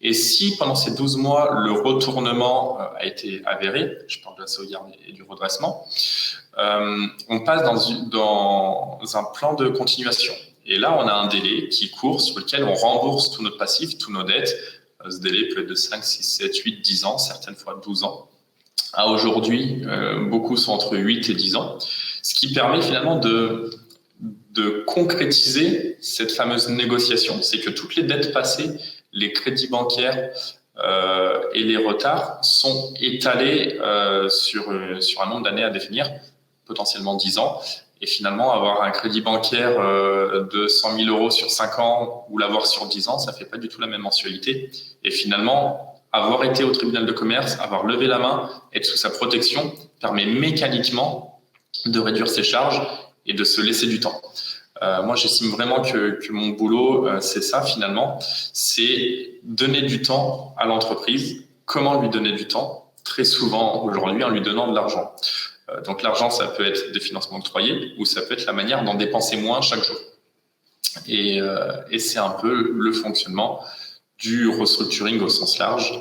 Et si pendant ces 12 mois, le retournement a été avéré, je parle de la sauvegarde et du redressement, on passe dans un plan de continuation. Et là, on a un délai qui court sur lequel on rembourse tous nos passifs, tous nos dettes. Ce délai peut être de 5, 6, 7, 8, 10 ans, certaines fois 12 ans. À aujourd'hui, beaucoup sont entre 8 et 10 ans, ce qui permet finalement de concrétiser cette fameuse négociation. C'est que toutes les dettes passées, les crédits bancaires et les retards sont étalés sur un nombre d'années à définir, potentiellement 10 ans. Et finalement, avoir un crédit bancaire de 100 000 euros sur 5 ans ou l'avoir sur 10 ans, ça ne fait pas du tout la même mensualité. Et finalement, avoir été au tribunal de commerce, avoir levé la main, être sous sa protection, permet mécaniquement de réduire ses charges et de se laisser du temps. Moi, j'estime vraiment que mon boulot, c'est ça finalement, c'est donner du temps à l'entreprise. Comment lui donner du temps? Très souvent aujourd'hui en lui donnant de l'argent. Donc l'argent, ça peut être des financements octroyés ou ça peut être la manière d'en dépenser moins chaque jour. Et c'est un peu le fonctionnement du restructuring au sens large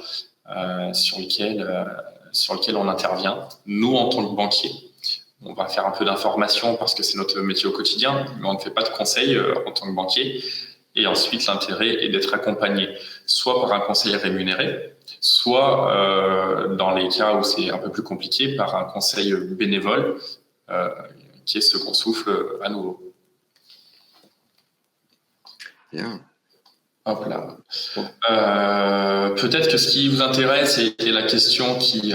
sur lequel on intervient, nous en tant que banquier. On va faire un peu d'information parce que c'est notre métier au quotidien, mais on ne fait pas de conseil en tant que banquier. Et ensuite, l'intérêt est d'être accompagné, soit par un conseil rémunéré, soit dans les cas où c'est un peu plus compliqué, par un conseil bénévole, qui est Second Souffle à nouveau. Bien. Hop là. Peut-être que ce qui vous intéresse et la question qui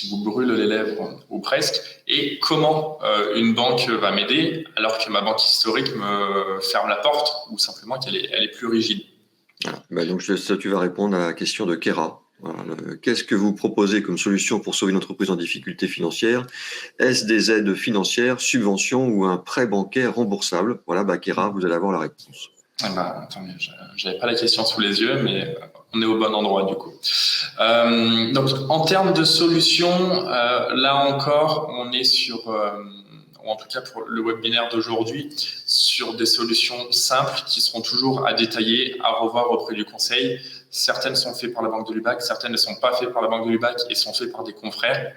vous brûle les lèvres ou presque, est comment une banque va m'aider alors que ma banque historique me ferme la porte ou simplement qu'elle est plus rigide. Voilà. Donc tu vas répondre à la question de Kera. Voilà. Qu'est-ce que vous proposez comme solution pour sauver une entreprise en difficulté financière? Est-ce des aides financières, subventions ou un prêt bancaire remboursable? Voilà, Kera, vous allez avoir la réponse. Attendez, j'avais pas la question sous les yeux, mais on est au bon endroit du coup. Donc, en termes de solutions, là encore, on est sur, ou en tout cas pour le webinaire d'aujourd'hui, sur des solutions simples qui seront toujours à détailler, à revoir auprès du conseil. Certaines sont faites par la Banque de Lubac, certaines ne sont pas faites par la Banque de Lubac et sont faites par des confrères.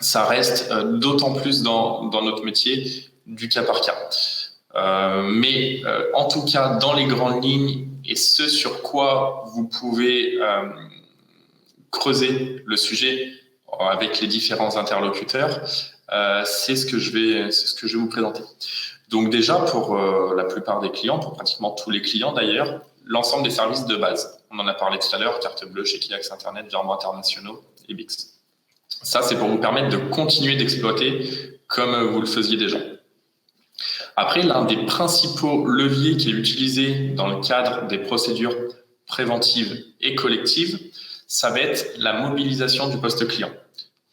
Ça reste d'autant plus dans notre métier du cas par cas. Mais en tout cas, dans les grandes lignes, et ce sur quoi vous pouvez creuser le sujet avec les différents interlocuteurs, c'est ce que je vais vous présenter. Donc déjà, pour la plupart des clients, pour pratiquement tous les clients d'ailleurs, l'ensemble des services de base. On en a parlé tout à l'heure, carte bleue, chez Axe Internet, virements internationaux et Bix. Ça, c'est pour vous permettre de continuer d'exploiter comme vous le faisiez déjà. Après, l'un des principaux leviers qui est utilisé dans le cadre des procédures préventives et collectives, ça va être la mobilisation du poste client.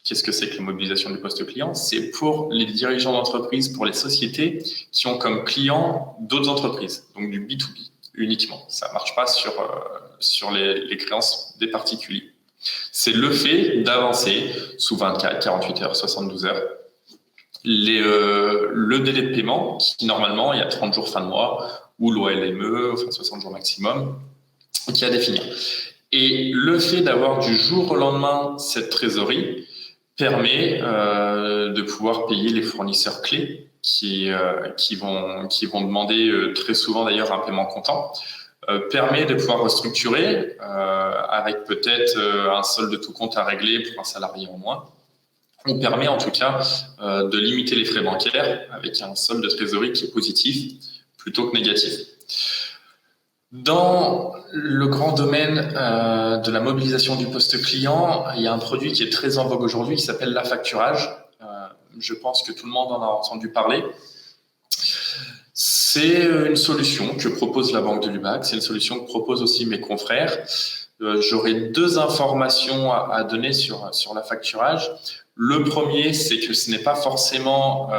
Qu'est-ce que c'est que la mobilisation du poste client? C'est pour les dirigeants d'entreprise, pour les sociétés qui ont comme clients d'autres entreprises, donc du B2B uniquement. Ça ne marche pas sur les créances des particuliers. C'est le fait d'avancer sous 24, 48 heures, 72 heures, le délai de paiement, qui normalement, il y a 30 jours fin de mois, ou l'OLME, enfin 60 jours maximum, qui est à définir. Et le fait d'avoir du jour au lendemain cette trésorerie permet de pouvoir payer les fournisseurs clés qui vont demander très souvent d'ailleurs un paiement comptant, permet de pouvoir restructurer avec peut-être un solde de tout compte à régler pour un salarié en moins. On permet en tout cas de limiter les frais bancaires avec un solde de trésorerie qui est positif plutôt que négatif. Dans le grand domaine de la mobilisation du poste client, il y a un produit qui est très en vogue aujourd'hui qui s'appelle l'affacturage. Je pense que tout le monde en a entendu parler. C'est une solution que propose la Banque de Lubac, c'est une solution que proposent aussi mes confrères. J'aurai deux informations à donner sur l'affacturage. Le premier, c'est que ce n'est pas forcément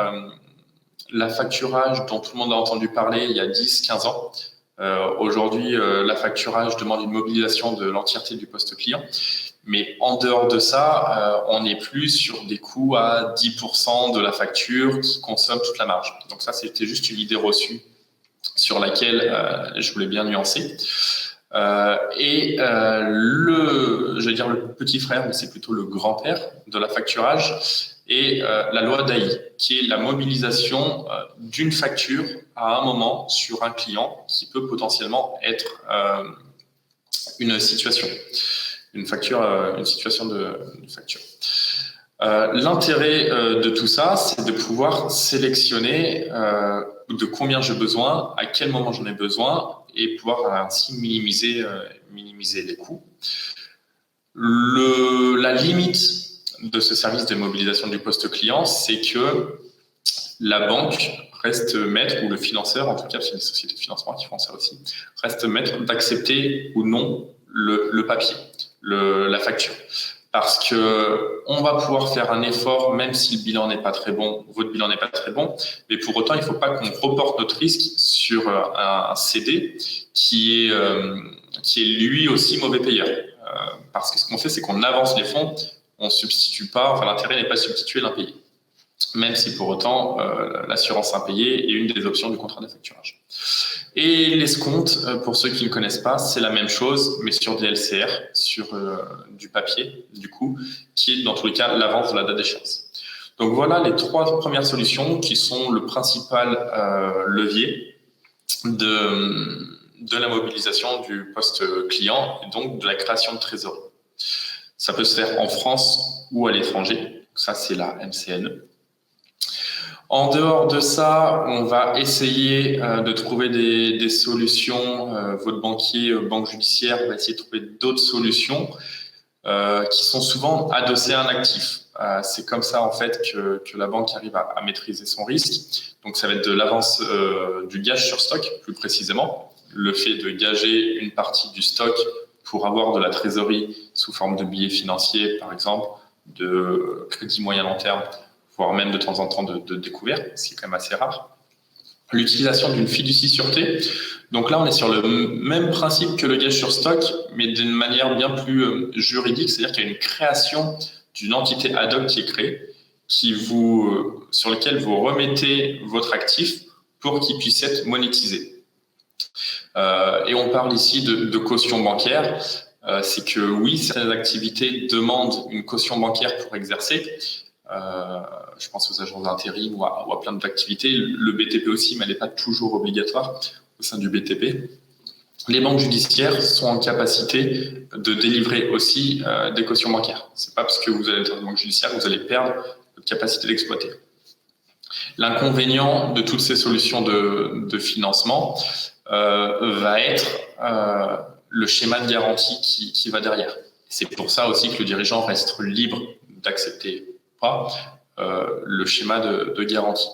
l'affacturage dont tout le monde a entendu parler il y a 10-15 ans. Aujourd'hui, l'affacturage demande une mobilisation de l'entièreté du poste client. Mais en dehors de ça, on n'est plus sur des coûts à 10% de la facture qui consomment toute la marge. Donc ça, c'était juste une idée reçue sur laquelle je voulais bien nuancer. Le petit frère, mais c'est plutôt le grand-père de l'affacturage, et la loi d'AI, qui est la mobilisation d'une facture à un moment sur un client qui peut potentiellement être une situation de facture. L'intérêt de tout ça, c'est de pouvoir sélectionner de combien j'ai besoin, à quel moment j'en ai besoin, et pouvoir ainsi minimiser les coûts. La limite de ce service de mobilisation du poste client, c'est que la banque reste maître, ou le financeur, en tout cas, c'est les sociétés de financement qui font ça aussi, reste maître d'accepter ou non le papier, la facture. parce que on va pouvoir faire un effort, même si le bilan n'est pas très bon, votre bilan n'est pas très bon, mais pour autant, il ne faut pas qu'on reporte notre risque sur un CD qui est lui aussi mauvais payeur. Parce que ce qu'on fait, c'est qu'on avance les fonds, on substitue pas, enfin l'intérêt n'est pas substitué l'impayé, même si pour autant l'assurance impayée est une des options du contrat d'affacturage. Et l'escompte, pour ceux qui ne connaissent pas, c'est la même chose, mais sur des LCR, sur du papier, du coup, qui est dans tous les cas l'avance de la date d'échéance. Donc voilà les 3 premières solutions qui sont le principal levier de la mobilisation du poste client et donc de la création de trésorerie. Ça peut se faire en France ou à l'étranger. Ça, c'est la MCNE. En dehors de ça, on va essayer de trouver des solutions. Votre banquier, banque judiciaire, va essayer de trouver d'autres solutions qui sont souvent adossées à un actif. C'est comme ça en fait que la banque arrive à maîtriser son risque. Donc ça va être de l'avance du gage sur stock, plus précisément. Le fait de gager une partie du stock pour avoir de la trésorerie sous forme de billets financiers, par exemple, de crédit moyen long terme, voire même de temps en temps de découvert, ce qui est quand même assez rare. L'utilisation d'une fiducie sûreté. Donc là, on est sur le même principe que le gage sur stock, mais d'une manière bien plus juridique, c'est-à-dire qu'il y a une création d'une entité ad hoc qui est créée, sur laquelle vous remettez votre actif pour qu'il puisse être monétisé. Et on parle ici de caution bancaire. C'est que oui, certaines activités demandent une caution bancaire pour exercer. Je pense aux agences d'intérim ou à plein d'activités. Le BTP aussi, mais elle n'est pas toujours obligatoire au sein du BTP. Les banques judiciaires sont en capacité de délivrer aussi des cautions bancaires. C'est pas parce que vous allez être dans une banque judiciaire que vous allez perdre votre capacité d'exploiter. L'inconvénient de toutes ces solutions de financement va être le schéma de garantie qui va derrière. C'est pour ça aussi que le dirigeant reste libre d'accepter pas le schéma de garantie.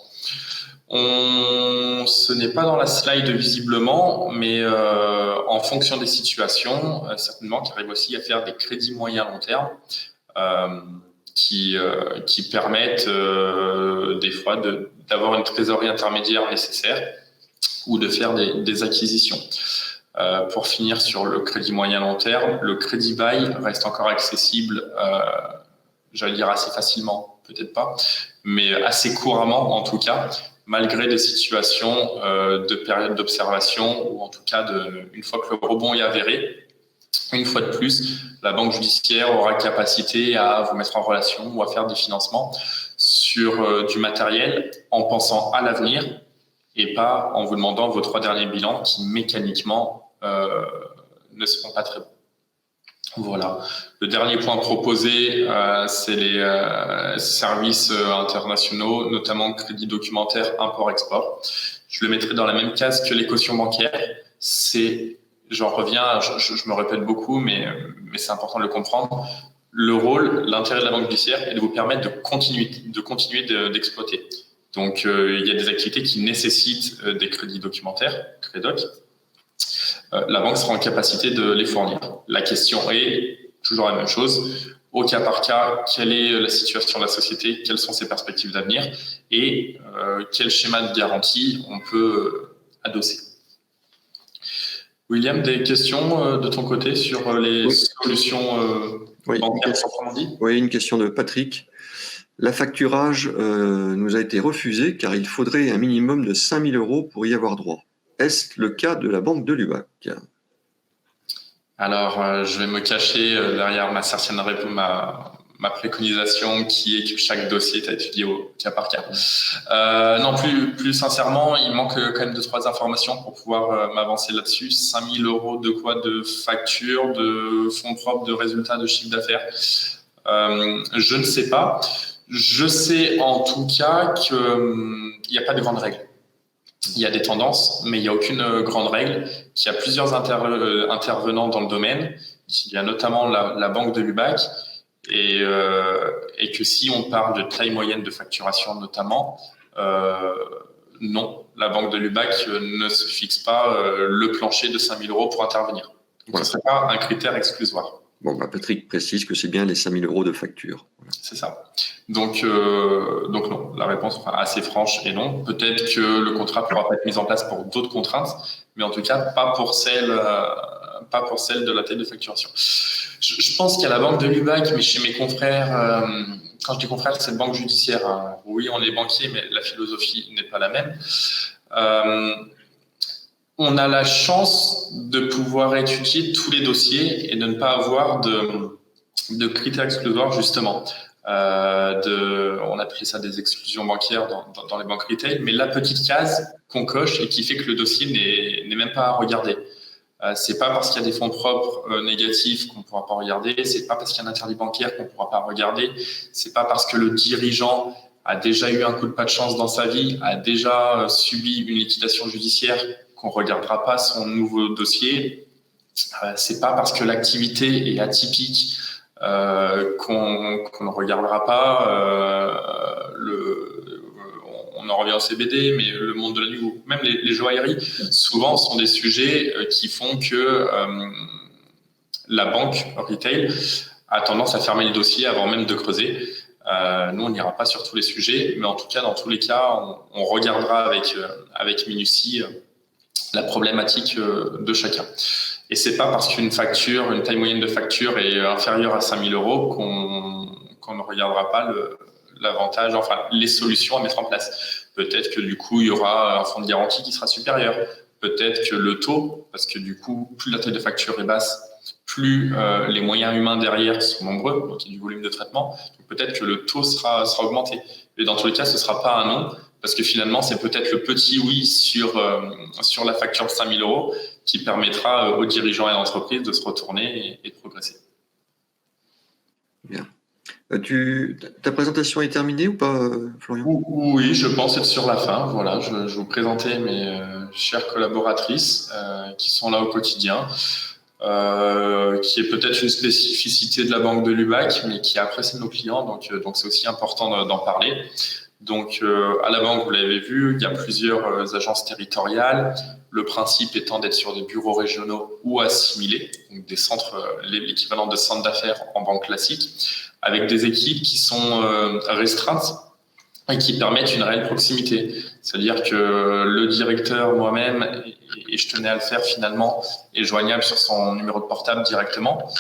Ce n'est pas dans la slide visiblement, mais en fonction des situations, certaines banques arrivent aussi à faire des crédits moyens long terme qui permettent des fois d'avoir une trésorerie intermédiaire nécessaire ou de faire des acquisitions. Pour finir sur le crédit moyen long terme, le crédit bail reste encore accessible, j'allais dire assez facilement, peut-être pas, mais assez couramment en tout cas, malgré des situations de période d'observation ou en tout cas une fois que le rebond est avéré, une fois de plus, la banque judiciaire aura capacité à vous mettre en relation ou à faire des financements sur du matériel en pensant à l'avenir et pas en vous demandant vos 3 derniers bilans qui mécaniquement ne seront pas très bons. Voilà. Le dernier point proposé, c'est les services internationaux, notamment crédit documentaire, import-export. Je le mettrai dans la même case que les cautions bancaires. J'en reviens, je me répète beaucoup, mais c'est important de le comprendre. Le rôle, l'intérêt de la banque judiciaire est de vous permettre de continuer d'exploiter. Donc, il y a des activités qui nécessitent des crédits documentaires, Crédoc. La banque sera en capacité de les fournir. La question est toujours la même chose. Au cas par cas, quelle est la situation de la société, quelles sont ses perspectives d'avenir et quel schéma de garantie on peut adosser. William, des questions de ton côté sur les solutions bancaires proprement dit ? Oui, une question de Patrick. L'affacturage nous a été refusé car il faudrait un minimum de 5 000 € pour y avoir droit. Est-ce le cas de la banque de Lubac ? Alors, je vais me cacher derrière ma préconisation qui est que chaque dossier est à étudier au cas par cas. Non, plus sincèrement, il manque quand même 2-3 informations pour pouvoir m'avancer là-dessus. 5 000 € de quoi ? De factures, de fonds propres, de résultats, de chiffre d'affaires. Je ne sais pas. Je sais en tout cas qu'il n'y a pas de grande règle. Il y a des tendances, mais il n'y a aucune grande règle, qu'il y a plusieurs intervenants dans le domaine. Il y a notamment la banque de Lubac et que si on parle de taille moyenne de facturation notamment, non, la banque de Lubac ne se fixe pas le plancher de 5 000 € pour intervenir. Donc, ce ne serait pas un critère exclusoire. Bon, Patrick précise que c'est bien les 5 000 € de facture. Voilà. C'est ça. Donc non, la réponse assez franche est non. Peut-être que le contrat pourra pas être mis en place pour d'autres contraintes, mais en tout cas pas pour celle de la taille de facturation. Je pense qu'à la banque de l'UBAC, mais chez mes confrères, quand je dis confrères, c'est banque judiciaire. Hein. Oui, on est banquier, mais la philosophie n'est pas la même. On a la chance de pouvoir étudier tous les dossiers et de ne pas avoir de critères exclusoires, justement. On appelait ça des exclusions bancaires dans les banques retail, mais la petite case qu'on coche et qui fait que le dossier n'est même pas à regarder. C'est pas parce qu'il y a des fonds propres négatifs qu'on ne pourra pas regarder, c'est pas parce qu'il y a un interdit bancaire qu'on ne pourra pas regarder, c'est pas parce que le dirigeant a déjà eu un coup de pas de chance dans sa vie, a déjà subi une liquidation judiciaire qu'on regardera pas son nouveau dossier. C'est pas parce que l'activité est atypique qu'on ne regardera pas on en revient au CBD, mais le monde de la nuit ou même les joailleries, souvent sont des sujets qui font que la banque retail a tendance à fermer le dossier avant même de creuser. Nous, on n'ira pas sur tous les sujets, mais en tout cas, dans tous les cas, on regardera avec minutie la problématique de chacun. Et c'est pas parce qu'une facture, une taille moyenne de facture est inférieure à 5 000 € qu'on ne regardera pas l'avantage, enfin les solutions à mettre en place. Peut-être que du coup, il y aura un fonds de garantie qui sera supérieur. Peut-être que le taux, parce que du coup, plus la taille de facture est basse, plus les moyens humains derrière sont nombreux, donc il y a du volume de traitement. Donc peut-être que le taux sera augmenté. Et dans tous les cas, ce ne sera pas un non, parce que finalement, c'est peut-être le petit oui sur la facture de 5 000 € qui permettra aux dirigeants et à l'entreprise de se retourner et de progresser. Bien. Ta présentation est terminée ou pas, Florian ? Oui, je pense être sur la fin. Voilà, je vous présentais mes chères collaboratrices qui sont là au quotidien, qui est peut-être une spécificité de la banque de l'UBAC, mais qui apprécie nos clients, donc c'est aussi important d'en parler. Donc, à la banque, vous l'avez vu, il y a plusieurs agences territoriales. Le principe étant d'être sur des bureaux régionaux ou assimilés, donc des centres, l'équivalent de centres d'affaires en banque classique, avec des équipes qui sont restreintes et qui permettent une réelle proximité. C'est-à-dire que le directeur, moi-même, et je tenais à le faire finalement, est joignable sur son numéro de portable directement.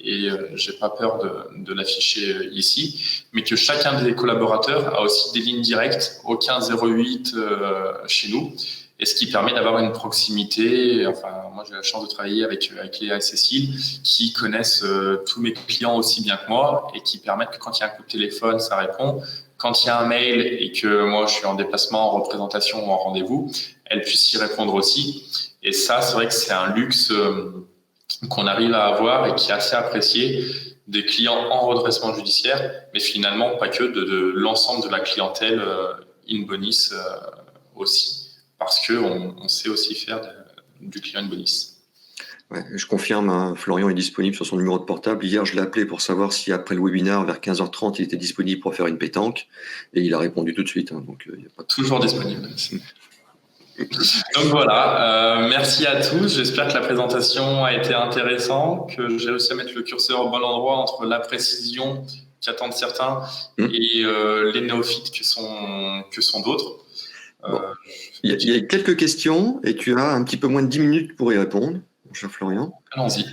Et j'ai pas peur de l'afficher ici, mais que chacun des collaborateurs a aussi des lignes directes au 1508 chez nous, et ce qui permet d'avoir une proximité. Enfin, moi j'ai la chance de travailler avec Léa et Cécile, qui connaissent tous mes clients aussi bien que moi, et qui permettent que quand il y a un coup de téléphone, ça répond. Quand il y a un mail et que moi je suis en déplacement, en représentation ou en rendez-vous, elles puissent y répondre aussi. Et ça, c'est vrai que c'est un luxe qu'on arrive à avoir et qui est assez apprécié des clients en redressement judiciaire, mais finalement pas que de l'ensemble de la clientèle in bonis aussi, parce qu'on sait aussi faire du client in bonis. Ouais, je confirme, hein, Florian est disponible sur son numéro de portable. Hier, je l'ai appelé pour savoir si après le webinaire, vers 15h30, il était disponible pour faire une pétanque, et il a répondu tout de suite. Hein, donc, y a pas de... Toujours disponible. Donc voilà, merci à tous. J'espère que la présentation a été intéressante, que j'ai réussi à mettre le curseur au bon endroit entre la précision qu'attendent certains et les néophytes que sont d'autres. Bon. Il y a quelques questions et tu as un petit peu moins de 10 minutes pour y répondre, mon cher Florian. Allons-y.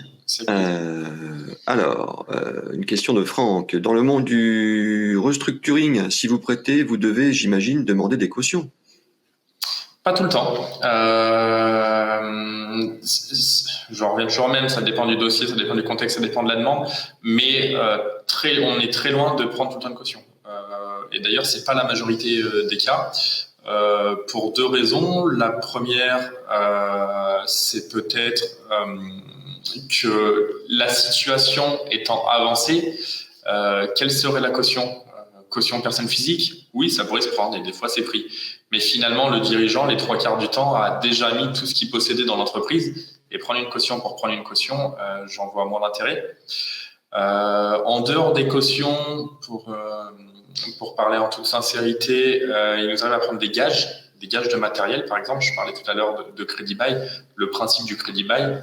Alors, une question de Franck. Dans le monde du restructuring, si vous prêtez, vous devez, j'imagine, demander des cautions. Pas tout le temps. Je reviens toujours même, ça dépend du dossier, ça dépend du contexte, ça dépend de la demande, mais on est très loin de prendre tout le temps de caution. Et d'ailleurs, c'est pas la majorité des cas. Pour deux raisons. La première, c'est peut-être que la situation étant avancée, quelle serait la caution ? Caution personne physique, oui, ça pourrait se prendre et des fois c'est pris. Mais finalement, le dirigeant, les 3/4 du temps, a déjà mis tout ce qu'il possédait dans l'entreprise, et prendre une caution pour prendre une caution, j'en vois moins d'intérêt. En dehors des cautions, pour parler en toute sincérité, il nous arrive à prendre des gages de matériel, par exemple. Je parlais tout à l'heure de crédit bail. Le principe du crédit bail,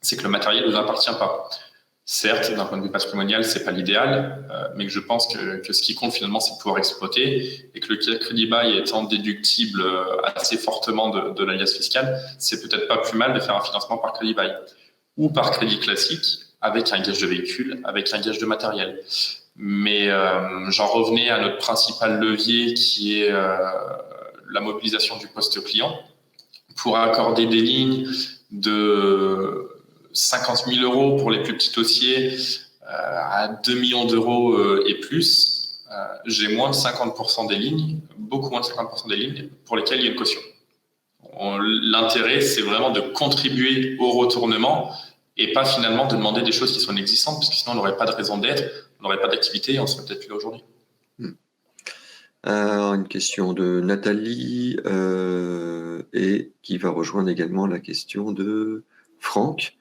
c'est que le matériel ne nous appartient pas. Certes, d'un point de vue patrimonial, c'est pas l'idéal, mais que je pense que ce qui compte finalement, c'est de pouvoir exploiter et que le crédit bail étant déductible assez fortement de l'alias fiscal, c'est peut-être pas plus mal de faire un financement par crédit bail ou par crédit classique avec un gage de véhicule, avec un gage de matériel. Mais j'en revenais à notre principal levier qui est la mobilisation du poste client pour accorder des lignes de 50 000 euros pour les plus petits dossiers à 2 millions d'euros et plus. J'ai moins de 50% des lignes, beaucoup moins de 50% des lignes pour lesquelles il y a une caution. L'intérêt, c'est vraiment de contribuer au retournement et pas finalement de demander des choses qui sont inexistantes, parce que sinon on n'aurait pas de raison d'être, on n'aurait pas d'activité et on serait peut-être plus là aujourd'hui. Une question de Nathalie et qui va rejoindre également la question de Franck.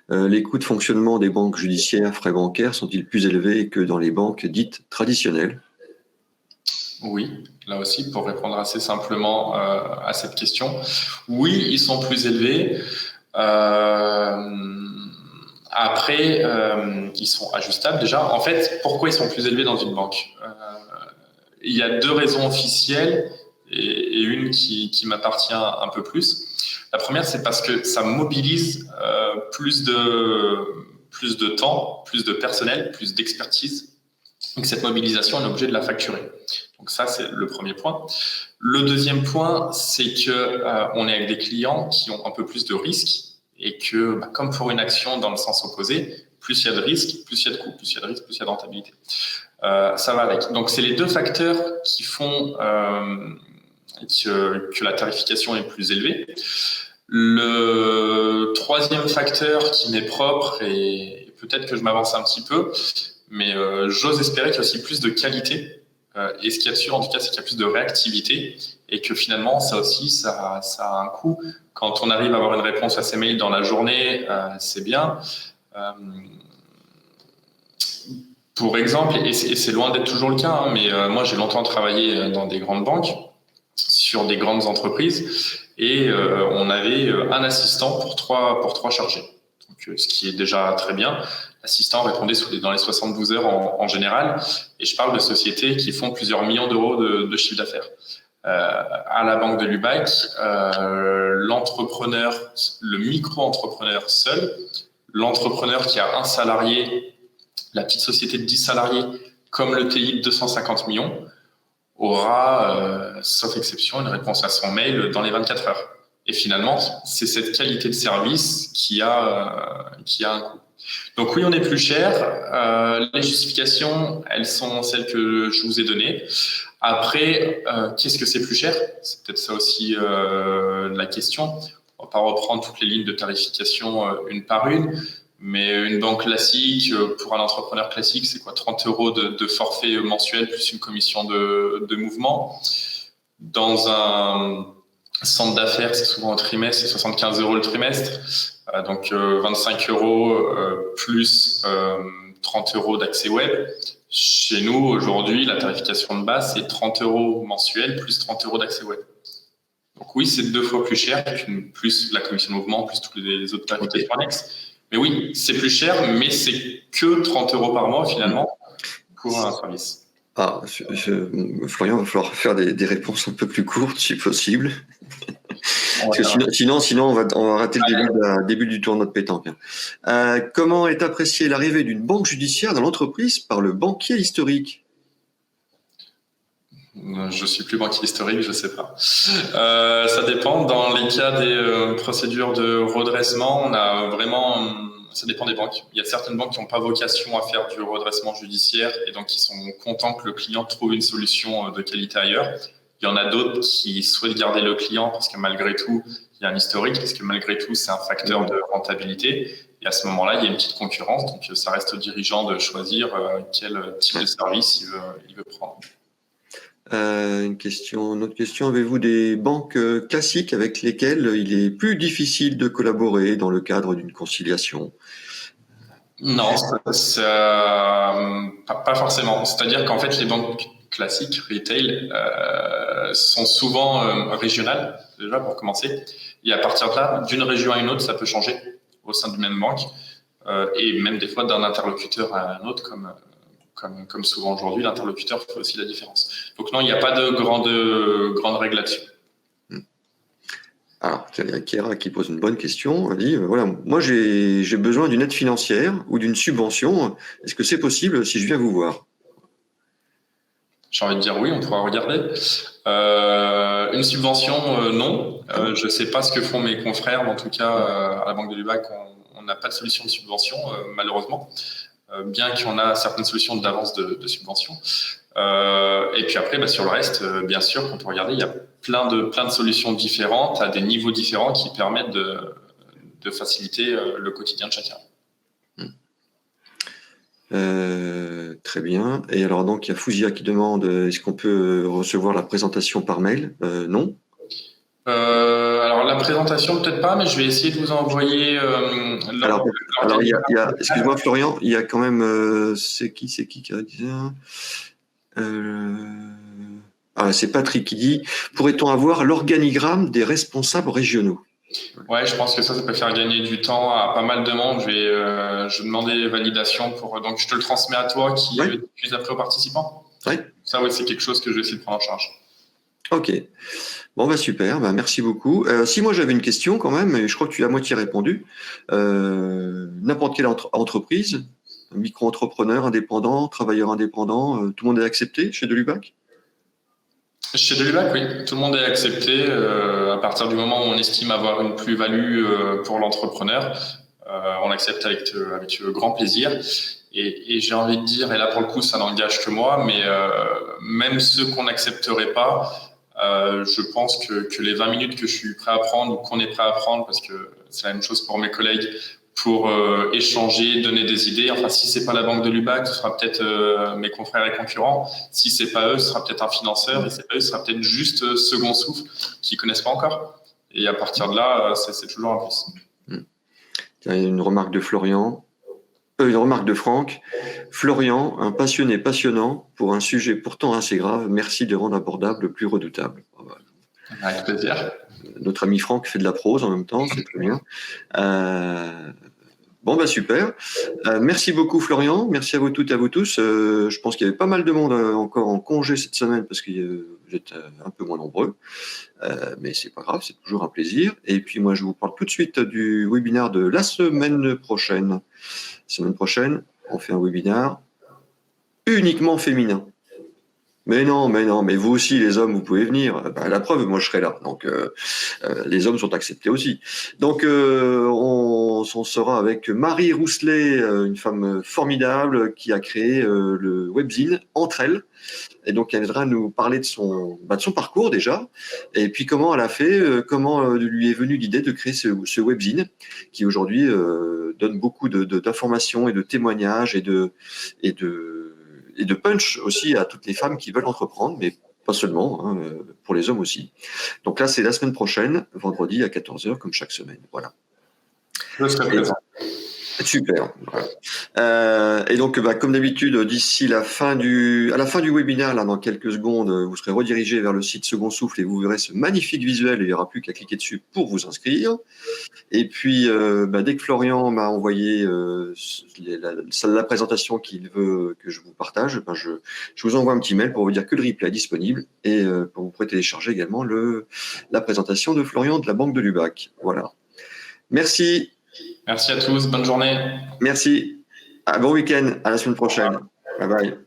Les coûts de fonctionnement des banques judiciaires, frais bancaires, sont-ils plus élevés que dans les banques dites traditionnelles? Oui, là aussi, pour répondre assez simplement à cette question, oui, ils sont plus élevés. Après, ils sont ajustables déjà. En fait, pourquoi ils sont plus élevés dans une banque? Il y a deux raisons officielles et une qui m'appartient un peu plus. La première, c'est parce que ça mobilise plus de temps, plus de personnel, plus d'expertise. Donc cette mobilisation, on est obligé de la facturer. Donc ça, c'est le premier point. Le deuxième point, c'est que on est avec des clients qui ont un peu plus de risques et que, comme pour une action dans le sens opposé, plus il y a de risques, plus il y a de coûts, plus il y a de risques, plus il y a de rentabilité. Ça va avec. Donc c'est les deux facteurs qui font que la tarification est plus élevée. Le troisième facteur qui m'est propre, et peut-être que je m'avance un petit peu, mais j'ose espérer qu'il y a aussi plus de qualité. Et ce qu'il y a dessus, en tout cas, c'est qu'il y a plus de réactivité et que finalement, ça aussi, ça a un coût. Quand on arrive à avoir une réponse à ses mails dans la journée, c'est bien. Pour exemple, et c'est loin d'être toujours le cas, mais moi, j'ai longtemps travaillé dans des grandes banques, sur des grandes entreprises, et on avait un assistant pour trois chargés. Donc, ce qui est déjà très bien. L'assistant répondait dans les 72 heures en général, et je parle de sociétés qui font plusieurs millions d'euros de chiffre d'affaires. À la banque de Lubac, l'entrepreneur, le micro-entrepreneur seul, l'entrepreneur qui a un salarié, la petite société de 10 salariés, comme le TI de 250 millions, aura, sauf exception, une réponse à son mail dans les 24 heures. Et finalement, c'est cette qualité de service qui a un coût. Donc oui, on est plus cher. Les justifications, elles sont celles que je vous ai données. Après, qu'est-ce que c'est plus cher? C'est peut-être ça aussi la question. On va pas reprendre toutes les lignes de tarification une par une, mais une banque classique, pour un entrepreneur classique, c'est quoi? 30 euros de forfait mensuel plus une commission de mouvement. Dans un centre d'affaires, c'est souvent au trimestre, c'est 75 euros le trimestre. Donc 25 euros plus 30 euros d'accès web. Chez nous, aujourd'hui, la tarification de base, c'est 30 euros mensuel plus 30 euros d'accès web. Donc oui, c'est 2 fois plus cher, plus la commission de mouvement, plus toutes les autres tarifications annexes. Mais oui, c'est plus cher, mais c'est que 30 euros par mois finalement pour un service. Florian, il va falloir faire des réponses un peu plus courtes si possible. Parce que sinon on va rater le début du tournoi de pétanque. Comment est appréciée l'arrivée d'une banque judiciaire dans l'entreprise par le banquier historique? Je suis plus banquier historique, je sais pas. Ça dépend. Dans les cas des procédures de redressement, on a vraiment, ça dépend des banques. Il y a certaines banques qui n'ont pas vocation à faire du redressement judiciaire et donc qui sont contents que le client trouve une solution de qualité ailleurs. Il y en a d'autres qui souhaitent garder le client parce que malgré tout, il y a un historique, parce que malgré tout, c'est un facteur de rentabilité. Et à ce moment-là, il y a une petite concurrence. Donc, ça reste au dirigeant de choisir quel type de service il veut prendre. Une autre question. Avez-vous des banques classiques avec lesquelles il est plus difficile de collaborer dans le cadre d'une conciliation? Non, pas forcément. C'est-à-dire qu'en fait, les banques classiques, retail, sont souvent régionales, déjà pour commencer. Et à partir de là, d'une région à une autre, ça peut changer au sein d'une même banque. et même des fois d'un interlocuteur à un autre, comme souvent aujourd'hui, l'interlocuteur fait aussi la différence. Donc non, il n'y a pas de grande règle là-dessus. Alors, il y a Kéra qui pose une bonne question. Elle dit, voilà, moi j'ai besoin d'une aide financière ou d'une subvention. Est-ce que c'est possible si je viens vous voir? J'ai envie de dire oui, on pourra regarder. Une subvention, non. Je ne sais pas ce que font mes confrères, mais en tout cas, à la Banque de Lubac, on n'a pas de solution de subvention, malheureusement, bien qu'on a certaines solutions d'avance de subvention. Et puis après, sur le reste, bien sûr, quand on regarde, il y a plein de solutions différentes, à des niveaux différents, qui permettent de faciliter le quotidien de chacun. Très bien. Et alors donc il y a Fouzia qui demande est-ce qu'on peut recevoir la présentation par mail? Non. Alors la présentation peut-être pas, mais je vais essayer de vous envoyer. Alors il y a excuse-moi Florian, il y a quand même c'est qui qui a dit ça? C'est Patrick qui dit pourrait-on avoir l'organigramme des responsables régionaux? Ouais, je pense que ça peut faire gagner du temps à pas mal de monde. Je vais demander validation donc je te le transmets à toi qui diffuse après aux participants. Oui. Ça, c'est quelque chose que je vais essayer de prendre en charge. Ok. Bon, super, merci beaucoup. Si moi j'avais une question quand même, et je crois que tu as à moitié répondu, n'importe quelle entreprise, micro-entrepreneur, indépendant, travailleur indépendant, tout le monde est accepté chez Delubac? Chez Delubac, oui, tout le monde est accepté à partir du moment où on estime avoir une plus-value pour l'entrepreneur. On accepte avec grand plaisir. Et j'ai envie de dire, et là pour le coup ça n'engage que moi, mais même ceux qu'on n'accepterait pas, je pense que les 20 minutes que je suis prêt à prendre ou qu'on est prêt à prendre, parce que c'est la même chose pour mes collègues, pour échanger, donner des idées. Enfin, si c'est pas la Banque de Lubac, ce sera peut-être mes confrères et concurrents. Si c'est pas eux, ce sera peut-être un financeur. Et si c'est pas eux, ce sera peut-être juste Second Souffle qui connaissent pas encore. Et à partir de là, c'est toujours un plus. Il y a une remarque de Florian. Une remarque de Franck. Florian, un passionné passionnant pour un sujet pourtant assez grave. Merci de rendre abordable le plus redoutable. Avec plaisir. Notre ami Franck fait de la prose en même temps, c'est très bien. Super. Merci beaucoup Florian, merci à vous toutes et à vous tous. Je pense qu'il y avait pas mal de monde encore en congé cette semaine parce que vous êtes un peu moins nombreux. Mais c'est pas grave, c'est toujours un plaisir. Et puis moi je vous parle tout de suite du webinaire de la semaine prochaine. Semaine prochaine, on fait un webinaire uniquement féminin. Mais non, mais vous aussi, les hommes, vous pouvez venir. La preuve, moi, je serai là. Donc, les hommes sont acceptés aussi. Donc, on sera avec Marie Rousselet, une femme formidable qui a créé le webzine Entre elles. Et donc, elle viendra nous parler de son parcours déjà, et puis comment elle a fait, comment lui est venue l'idée de créer ce webzine qui aujourd'hui donne beaucoup d'informations et de témoignages et de punch aussi à toutes les femmes qui veulent entreprendre, mais pas seulement, pour les hommes aussi. Donc là, c'est la semaine prochaine, vendredi à 14h, comme chaque semaine. Voilà. Je serai présent. Super. Voilà. Et donc, comme d'habitude, d'ici à la fin du webinaire, là, dans quelques secondes, vous serez redirigé vers le site Second Souffle et vous verrez ce magnifique visuel. Il n'y aura plus qu'à cliquer dessus pour vous inscrire. Et puis, dès que Florian m'a envoyé la présentation qu'il veut que je vous partage, je vous envoie un petit mail pour vous dire que le replay est disponible et pour vous pourrez télécharger également la présentation de Florian de la Banque de Lubac. Voilà. Merci. Merci à tous. Bonne journée. Merci. Bon week-end. À la semaine prochaine. Bye bye.